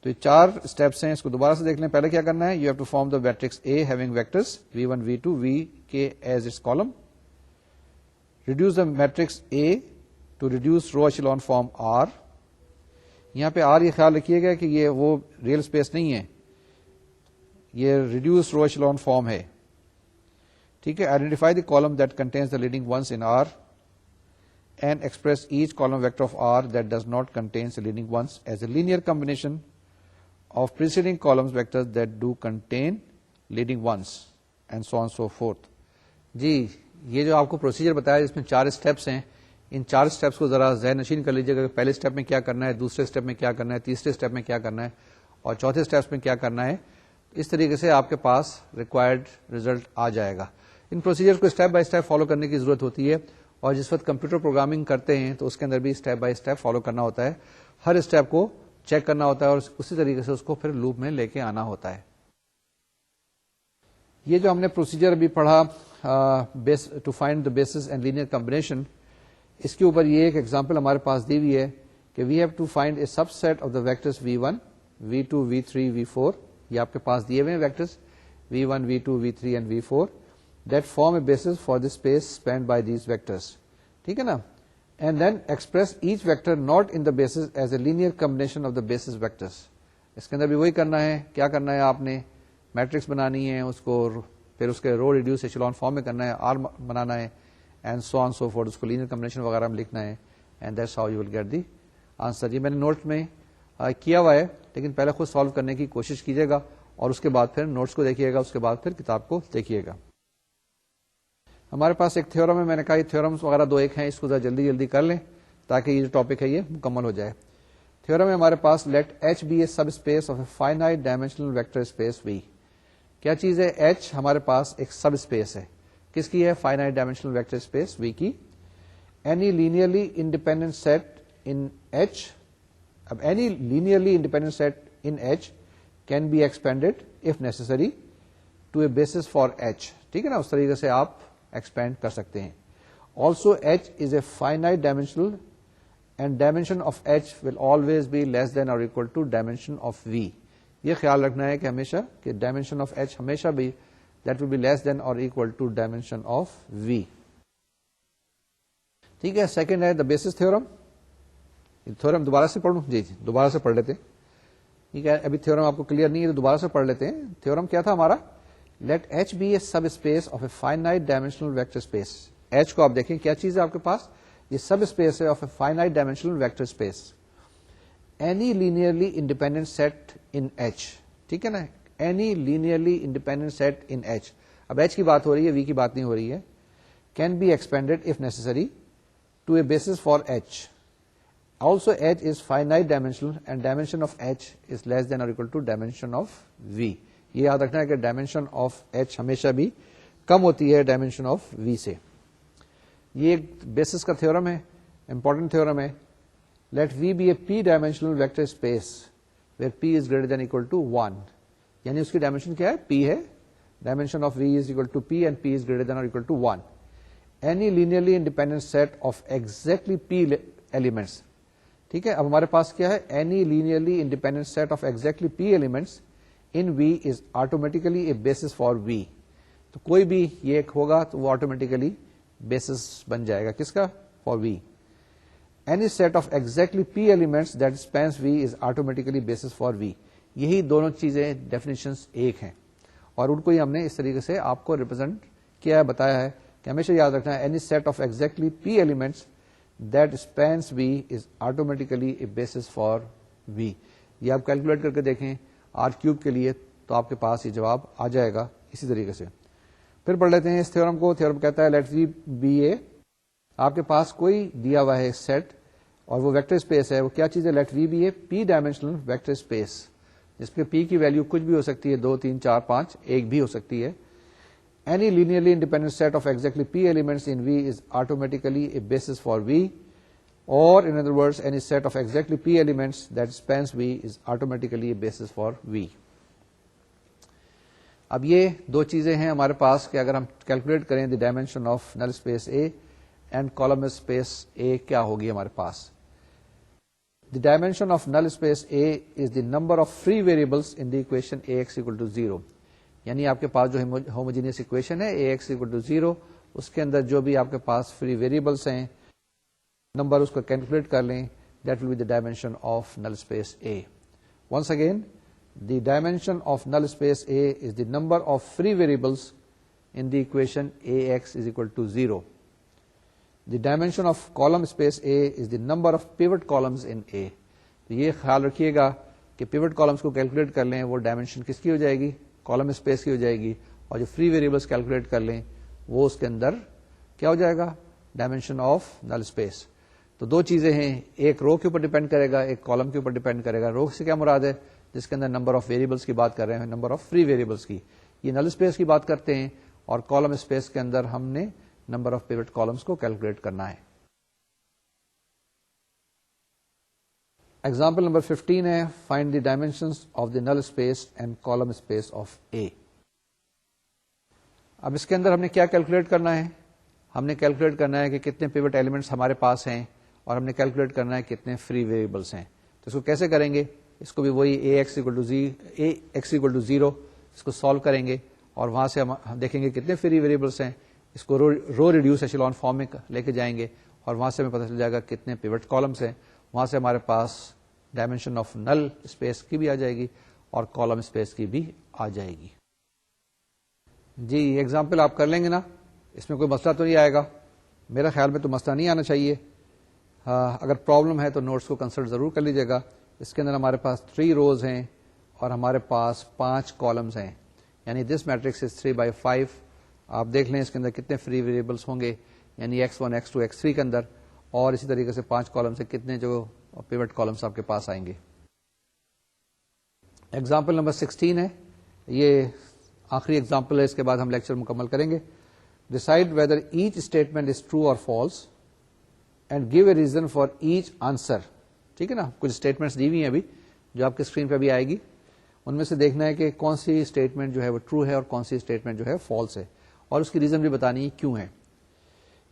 تو یہ 4 steps ہیں. اس کو دوبارہ سے دیکھ لیں. پہلے کیا کرنا ہے؟ You have to form the matrix A having vectors V1 V2 Vk as its column. Reduce the matrix A to reduce row echelon form R. یہاں پہ R یہ خیال رکھیے گا کہ یہ وہ ریئل اسپیس نہیں ہے, یہ ریڈیوس رو ایچلون فارم ہے. ٹھیک ہے. Identify the column that contains the leading ones in R and express each column vector of R that does not contains leading ones as a linear combination of preceding columns vector that do contain leading ones and so on so forth. جی یہ جو آپ کو procedure بتایا اس میں 4 steps ہیں. ان 4 steps کو ذرا ذہن نشین کر لیجیے گا. پہلے اسٹیپ میں کیا کرنا ہے, دوسرے اسٹیپ میں کیا کرنا ہے, تیسرے اسٹیپ میں کیا کرنا ہے اور چوتھے اسٹیپس میں کیا کرنا ہے. اس طریقے سے آپ کے پاس ریکوائرڈ ریزلٹ آ جائے گا. ان پروسیجر کو اسٹیپ بائی اسٹیپ فالو کرنے کی ضرورت ہوتی ہے اور جس وقت کمپیوٹر پروگرامنگ کرتے ہیں تو اس کے اندر بھی اسٹیپ بائی اسٹیپ فالو کرنا ہوتا ہے. ہر اسٹیپ کو چیک کرنا ہوتا ہے اور اسی طریقے سے اس کو پھر لوپ میں لے کے آنا ہوتا ہے. یہ جو ہم نے پروسیجر ابھی پڑھا to find the bases and linear combination, اس کے اوپر یہ ایک ایگزامپل ہمارے پاس دی ہوئی ہے کہ we have to find a subset of the vectors V1 V2 V3 V4. یہ آپ کے پاس دیے ہوئے ہیں vectors V1 V2 V3 and V4 that form a basis for the space spanned by these vectors. ٹھیک ہے نا. And then express each vector not in the basis as a linear combination of the basis vectors. اس کے اندر بھی وہی کرنا ہے. کیا کرنا ہے, آپ نے میٹرکس بنانی ہے, اس کو پھر اس کے رو ریڈیوس ایچلون فارم میں کرنا ہے, آر بنانا ہے and so on so fourth. اس کو لینئر کمبینیشن وغیرہ میں لکھنا ہے and that's how you will get the answer. یہ میں نے نوٹ میں کیا ہوا ہے لیکن پہلے خود سالو کرنے کی کوشش کیجیے گا اور اس کے بعد پھر نوٹس کو دیکھیے گا, اس کے بعد پھر کتاب کو دیکھیے گا. ہمارے پاس ایک تھیورم ہے, میں نے کہا یہ تھیورمس وغیرہ 2 ایک ہیں, اس کو ذرا جلدی جلدی کر لیں تاکہ یہ جو ٹاپک ہے یہ مکمل ہو جائے. تھیورم ہے ہمارے پاس let H be a subspace of a finite dimensional vector space V. کیا چیز ہے؟ ایچ ہمارے پاس ایک سب اسپیس ہے. کس کی ہے؟ Finite dimensional vector space V کی. Any linearly independent set in H. اب any linearly independent set in H can be expanded if necessary to a basis for H. ٹھیک ہے نا, اس طریقے سے آپ ایکسپینڈ کر سکتے ہیں. Also H is a finite dimensional and dimension of H will always be less than or equal to dimension of V. یہ خیال رکھنا ہے کہ ہمیشہ کہ ڈائمینشن آف ایچ ہمیشہ بھی that will be less than or equal to dimension of V. ٹھیک ہے. سیکنڈ ہے دا بیسس تھیورم. تھیورم دوبارہ سے پڑھوں؟ جی دوبارہ سے پڑھ لیتے ہیں. ٹھیک ہے, ابھی تھیورم آپ کو کلیئر نہیں ہے تو دوبارہ سے پڑھ لیتے ہیں. تھیورم کیا تھا ہمارا؟ Let H be a subspace of a finite dimensional vector space. H کو آپ دیکھیں کیا چیز ہے آپ کے پاس؟ یہ سب اسپیس ہے of a finite dimensional vector space. Any linearly independent set in H. ٹھیک ہے نا, any linearly independent set in H. اب ایچ کی بات ہو رہی ہے, وی کی بات نہیں ہو رہی ہے. Can be expanded if necessary to a basis for H. Also H is finite dimensional and dimension of H is less than or equal to dimension of V. یہ یاد رکھنا ہے کہ ڈائمینشن آف ایچ ہمیشہ بھی کم ہوتی ہے dimension of وی سے. یہ ایک بیسس کا تھیورم ہے, امپورٹنٹ تھیورم ہے. Let V be a P dimensional vector space where P is greater than equal to 1. یعنی اس کی ڈائمینشن کیا ہے؟ پی ہے. Dimension of V is equal to P and P is greater than or equal to 1. Any linearly independent set of exactly P elements. ٹھیک ہے, اب ہمارے پاس کیا ہے؟ Any linearly independent set of exactly P elements in V is automatically a basis for V. تو کوئی بھی یہ ایک ہوگا تو وہ آٹومیٹیکلی بیسس بن جائے گا کس کا؟ For V. Any set of exactly P elements that spans V is automatically basis for V. یہی دونوں چیزیں ڈیفینیشنس ایک ہیں اور ان کو ہی ہم نے اس طریقے سے آپ کو ریپرزینٹ کیا ہے, بتایا ہے کہ ہمیشہ یاد رکھنا ہے any set of exactly P elements that spans V is automatically a basis for V. یہ آپ کیلکولیٹ کر کے دیکھیں آر کیوب کے لیے تو آپ کے پاس یہ جواب آ جائے گا اسی طریقے سے. پھر پڑھ لیتے ہیں اس تھیورم کو. تھیورم کہتا ہے لیٹ وی بی اے, آپ کے پاس کوئی دیا ہوا ہے سیٹ اور وہ ویکٹر اسپیس ہے. وہ کیا چیز ہے؟ Let V be a P dimensional vector space, جس میں پی کی ویلو کچھ بھی ہو سکتی ہے, 2 3 4 5, ایک بھی ہو سکتی ہے. Any linearly independent set of exactly P elements in V is automatically a basis for V, اور in other words any set of exactly P elements that spans V is automatically a basis for V. اب یہ دو چیزیں ہیں ہمارے پاس کہ اگر ہم calculate کریں the dimension of null space A and column space A کیا ہوگی ہمارے پاس. The dimension of null space A is the number of free variables in the equation A X equal to 0. یعنی آپ کے پاس جو ہوموجینئس اکویشن ہے اے ایکس اکول ٹو 0, اس کے اندر جو بھی آپ کے پاس فری ویریبلس ہیں نمبر اس کو کیلکولیٹ کر لیں, that will be the dimension of null space A. Once again the dimension of null space A is the number of free variables in the equation AX is equal to 0. The dimension of column space A is the number of pivot columns in A. تو یہ خیال رکھیے گا کہ pivot columns کو calculate کر لیں وہ dimension کس کی ہو جائے گی؟ کالم اسپیس کی ہو جائے گی. اور جو فری ویریبلس کیلکولیٹ کر لیں وہ اس کے اندر کیا ہو جائے گا؟ Dimension of null space. تو دو چیزیں ہیں, ایک رو کے اوپر ڈیپینڈ کرے گا, ایک کالم کے اوپر ڈیپینڈ کرے گا. رو سے کیا مراد ہے؟ جس کے اندر نمبر آف ویریبلس کی بات کر رہے ہیں, نمبر آف فری ویریبلس کی. یہ نل اسپیس کی بات کرتے ہیں اور کالم اسپیس کے اندر ہم نے نمبر آف پیوٹ کالمس کو کیلکولیٹ کرنا ہے. ایگزامپل نمبر 15 ہے find the dimensions of the null space and column space of A. اب اس کے اندر ہم نے کیا کیلکولیٹ کرنا ہے؟ ہم نے کیلکولیٹ کرنا ہے کہ کتنے پیوٹ ایلیمنٹس ہمارے پاس ہیں اور ہم نے کیلکولیٹ کرنا ہے کتنے فری ویریبلس ہیں. تو اس کو کیسے کریں گے؟ اس کو بھی وہی اے ایکس اکول ٹو 0 اس کو سالو کریں گے اور وہاں سے ہم دیکھیں گے کتنے فری ویریبلس ہیں, اس کو رو ریڈیوس ایشیلون فارم میں لے کے جائیں گے اور وہاں سے ہمیں پتہ چل جائے گا کتنے پیوٹ کالمس ہیں. وہاں سے ہمارے پاس ڈائمینشن آف نل اسپیس کی بھی آ جائے گی اور کالم اسپیس کی بھی آ جائے گی. جی یہ ایگزامپل آپ کر لیں گے نا, اس میں کوئی مسئلہ تو نہیں آئے گا؟ میرا خیال میں تو مسئلہ نہیں آنا چاہیے. اگر پرابلم ہے تو نوٹس کو کنسلٹ ضرور کر لیجیے گا. اس کے اندر ہمارے پاس 3 روز ہیں اور ہمارے پاس 5 کالمز ہیں, یعنی دس میٹرکس از 3/5. آپ دیکھ لیں اس کے اندر کتنے فری ویریبلس ہوں گے, یعنی x1 x2 x3 کے اندر, اور اسی طریقے سے 5 کالم سے کتنے جو پیوٹ کالمس آپ کے پاس آئیں گے. ایگزامپل نمبر 16 ہے, یہ آخری ایگزامپل ہے, اس کے بعد ہم لیکچر مکمل کریں گے. Decide whether each statement is true or false and give a reason for each answer. ٹھیک ہے نا, کچھ اسٹیٹمنٹس دی ہوئی ہیں ابھی جو آپ کے اسکرین پہ بھی آئے گی, ان میں سے دیکھنا ہے کہ کون سی اسٹیٹمنٹ جو ہے وہ ٹرو ہے اور کون سی اسٹیٹمنٹ جو ہے فالس ہے, اور اس کی ریزن بھی بتانی ہے کیوں ہے.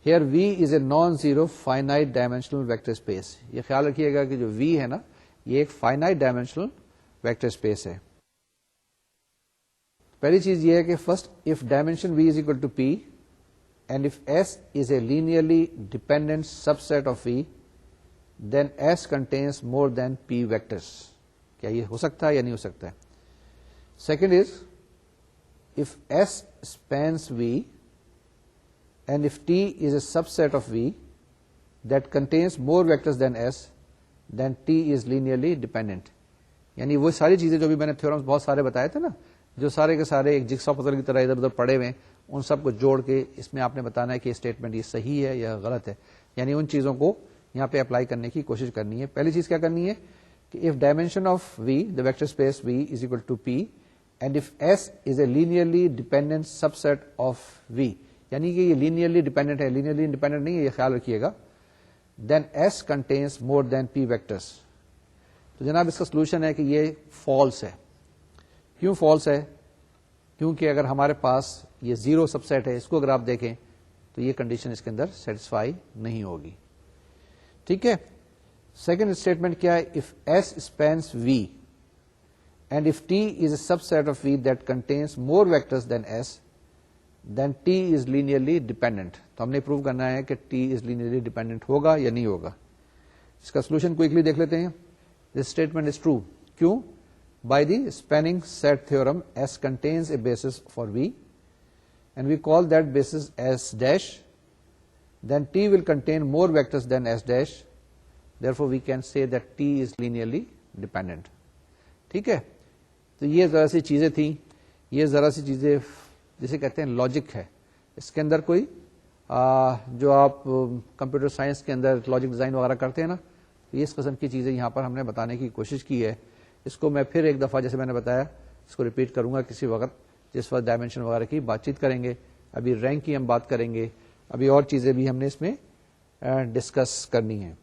Here V is a nonzero finite dimensional vector space. یہ خیال رکھیے گا کہ جو وی ہے نا یہ ایک فائنائٹ ڈائمینشنل ویکٹر اسپیس ہے. پہلی چیز یہ ہے کہ first if dimension V is equal to P and if S is a linearly dependent subset of V then S contains more than P vectors. کیا یہ ہو سکتا ہے یا نہیں ہو سکتا ہے؟ Second is if S spans V and if T is a subset of V that contains more vectors than S then T is linearly dependent. یعنی وہ ساری چیزیں جو بھی میں نے تھیورمز بہت سارے بتائے تھے نا، جو سارے کے سارے ایک جگسا پزل کی طرح ادھر ادھر پڑے ہوئے ہیں، ان سب کو جوڑ کے اس میں آپ نے بتانا ہے کہ اسٹیٹمنٹ یہ صحیح ہے یا غلط ہے. یعنی ان چیزوں کو یہاں پہ اپلائی کرنے کی کوشش کرنی ہے. پہلی چیز کیا کرنی ہے کہ if dimension of V the vector space V is equal to P and if S is a linearly dependent subset of V, یعنی کہ یہ لینئرلی ڈیپینڈنٹ ہے، لینئرلی انڈیپینڈنٹ نہیں ہے، یہ خیال رکھیے گا. Then S contains more than پی ویکٹرس. تو جناب اس کا سولوشن ہے کہ یہ فالس ہے. کیوں فالس ہے؟ کیونکہ اگر ہمارے پاس یہ زیرو سب سیٹ ہے، اس کو اگر آپ دیکھیں تو یہ کنڈیشن اس کے اندر سیٹسفائی نہیں ہوگی. ٹھیک ہے. سیکنڈ اسٹیٹمنٹ کیا ہے؟ If S spans V and if T is a subset of V that contains more vectors than S then T is linearly dependent. تو ہم نے پروو کرنا ہے کہ ٹی از لینئرلی ڈیپینڈنٹ ہوگا یا نہیں ہوگا. اس کا سولوشن کوئکلی دیکھ لیتے ہیں. This statement is true. کیوں؟ By the spanning set theorem S contains a basis for V and we call that basis S dash then T will contain more vectors than S dash, therefore we can say that T is linearly dependent. ٹھیک ہے. تو یہ ذرا سی چیزیں تھیں، یہ ذرا سی چیزیں جسے کہتے ہیں لاجک ہے. اس کے اندر کوئی جو آپ کمپیوٹر سائنس کے اندر لاجک ڈیزائن وغیرہ کرتے ہیں نا، اس قسم کی چیزیں یہاں پر ہم نے بتانے کی کوشش کی ہے. اس کو میں پھر ایک دفعہ جیسے میں نے بتایا اس کو ریپیٹ کروں گا کسی وقت جس وقت ڈائمینشن وغیرہ کی بات چیت کریں گے. ابھی رینک کی ہم بات کریں گے، ابھی اور چیزیں بھی ہم نے اس میں ڈسکس کرنی ہیں.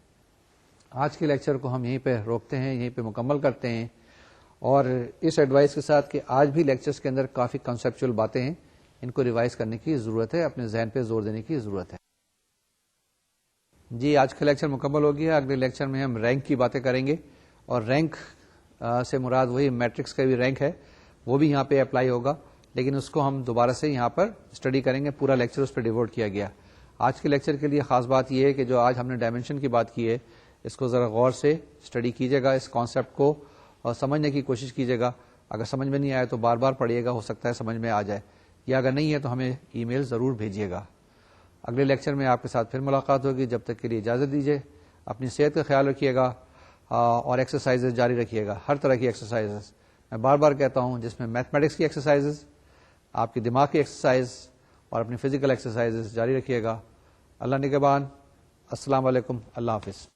آج کے لیکچر کو ہم یہیں پہ روکتے ہیں، یہیں پہ مکمل کرتے ہیں. اور اس ایڈوائس کے ساتھ کہ آج بھی لیکچرز کے اندر کافی کنسپچل باتیں ہیں، ان کو ریوائز کرنے کی ضرورت ہے، اپنے ذہن پہ زور دینے کی ضرورت ہے. جی آج کا لیکچر مکمل ہو گیا. اگلے لیکچر میں ہم رینک کی باتیں کریں گے، اور رینک سے مراد وہی میٹرکس کا بھی رینک ہے، وہ بھی یہاں پہ اپلائی ہوگا، لیکن اس کو ہم دوبارہ سے یہاں پر اسٹڈی کریں گے. پورا لیکچر اس پہ ڈیووٹ کیا گیا. آج کے لیکچر کے لیے خاص بات یہ ہے کہ جو آج ہم نے ڈائمینشن کی بات کی ہے، اس کو ذرا غور سے اسٹڈی کیجیے گا، اس کانسیپٹ کو اور سمجھنے کی کوشش کیجیے گا. اگر سمجھ میں نہیں آئے تو بار بار پڑھیے گا، ہو سکتا ہے سمجھ میں آ جائے، یا اگر نہیں ہے تو ہمیں ای میل ضرور بھیجیے گا. اگلے لیکچر میں آپ کے ساتھ پھر ملاقات ہوگی. جب تک کے لیے اجازت دیجیے. اپنی صحت کا خیال رکھیے گا اور ایکسرسائز جاری رکھیے گا، ہر طرح کی ایکسرسائز. میں بار بار کہتا ہوں جس میں میتھمیٹکس کی ایکسرسائز، آپ کی دماغ کی ایکسرسائز اور اپنی فزیکل ایکسرسائز جاری رکھیے گا. اللہ نگہبان. السلام علیکم. اللہ حافظ.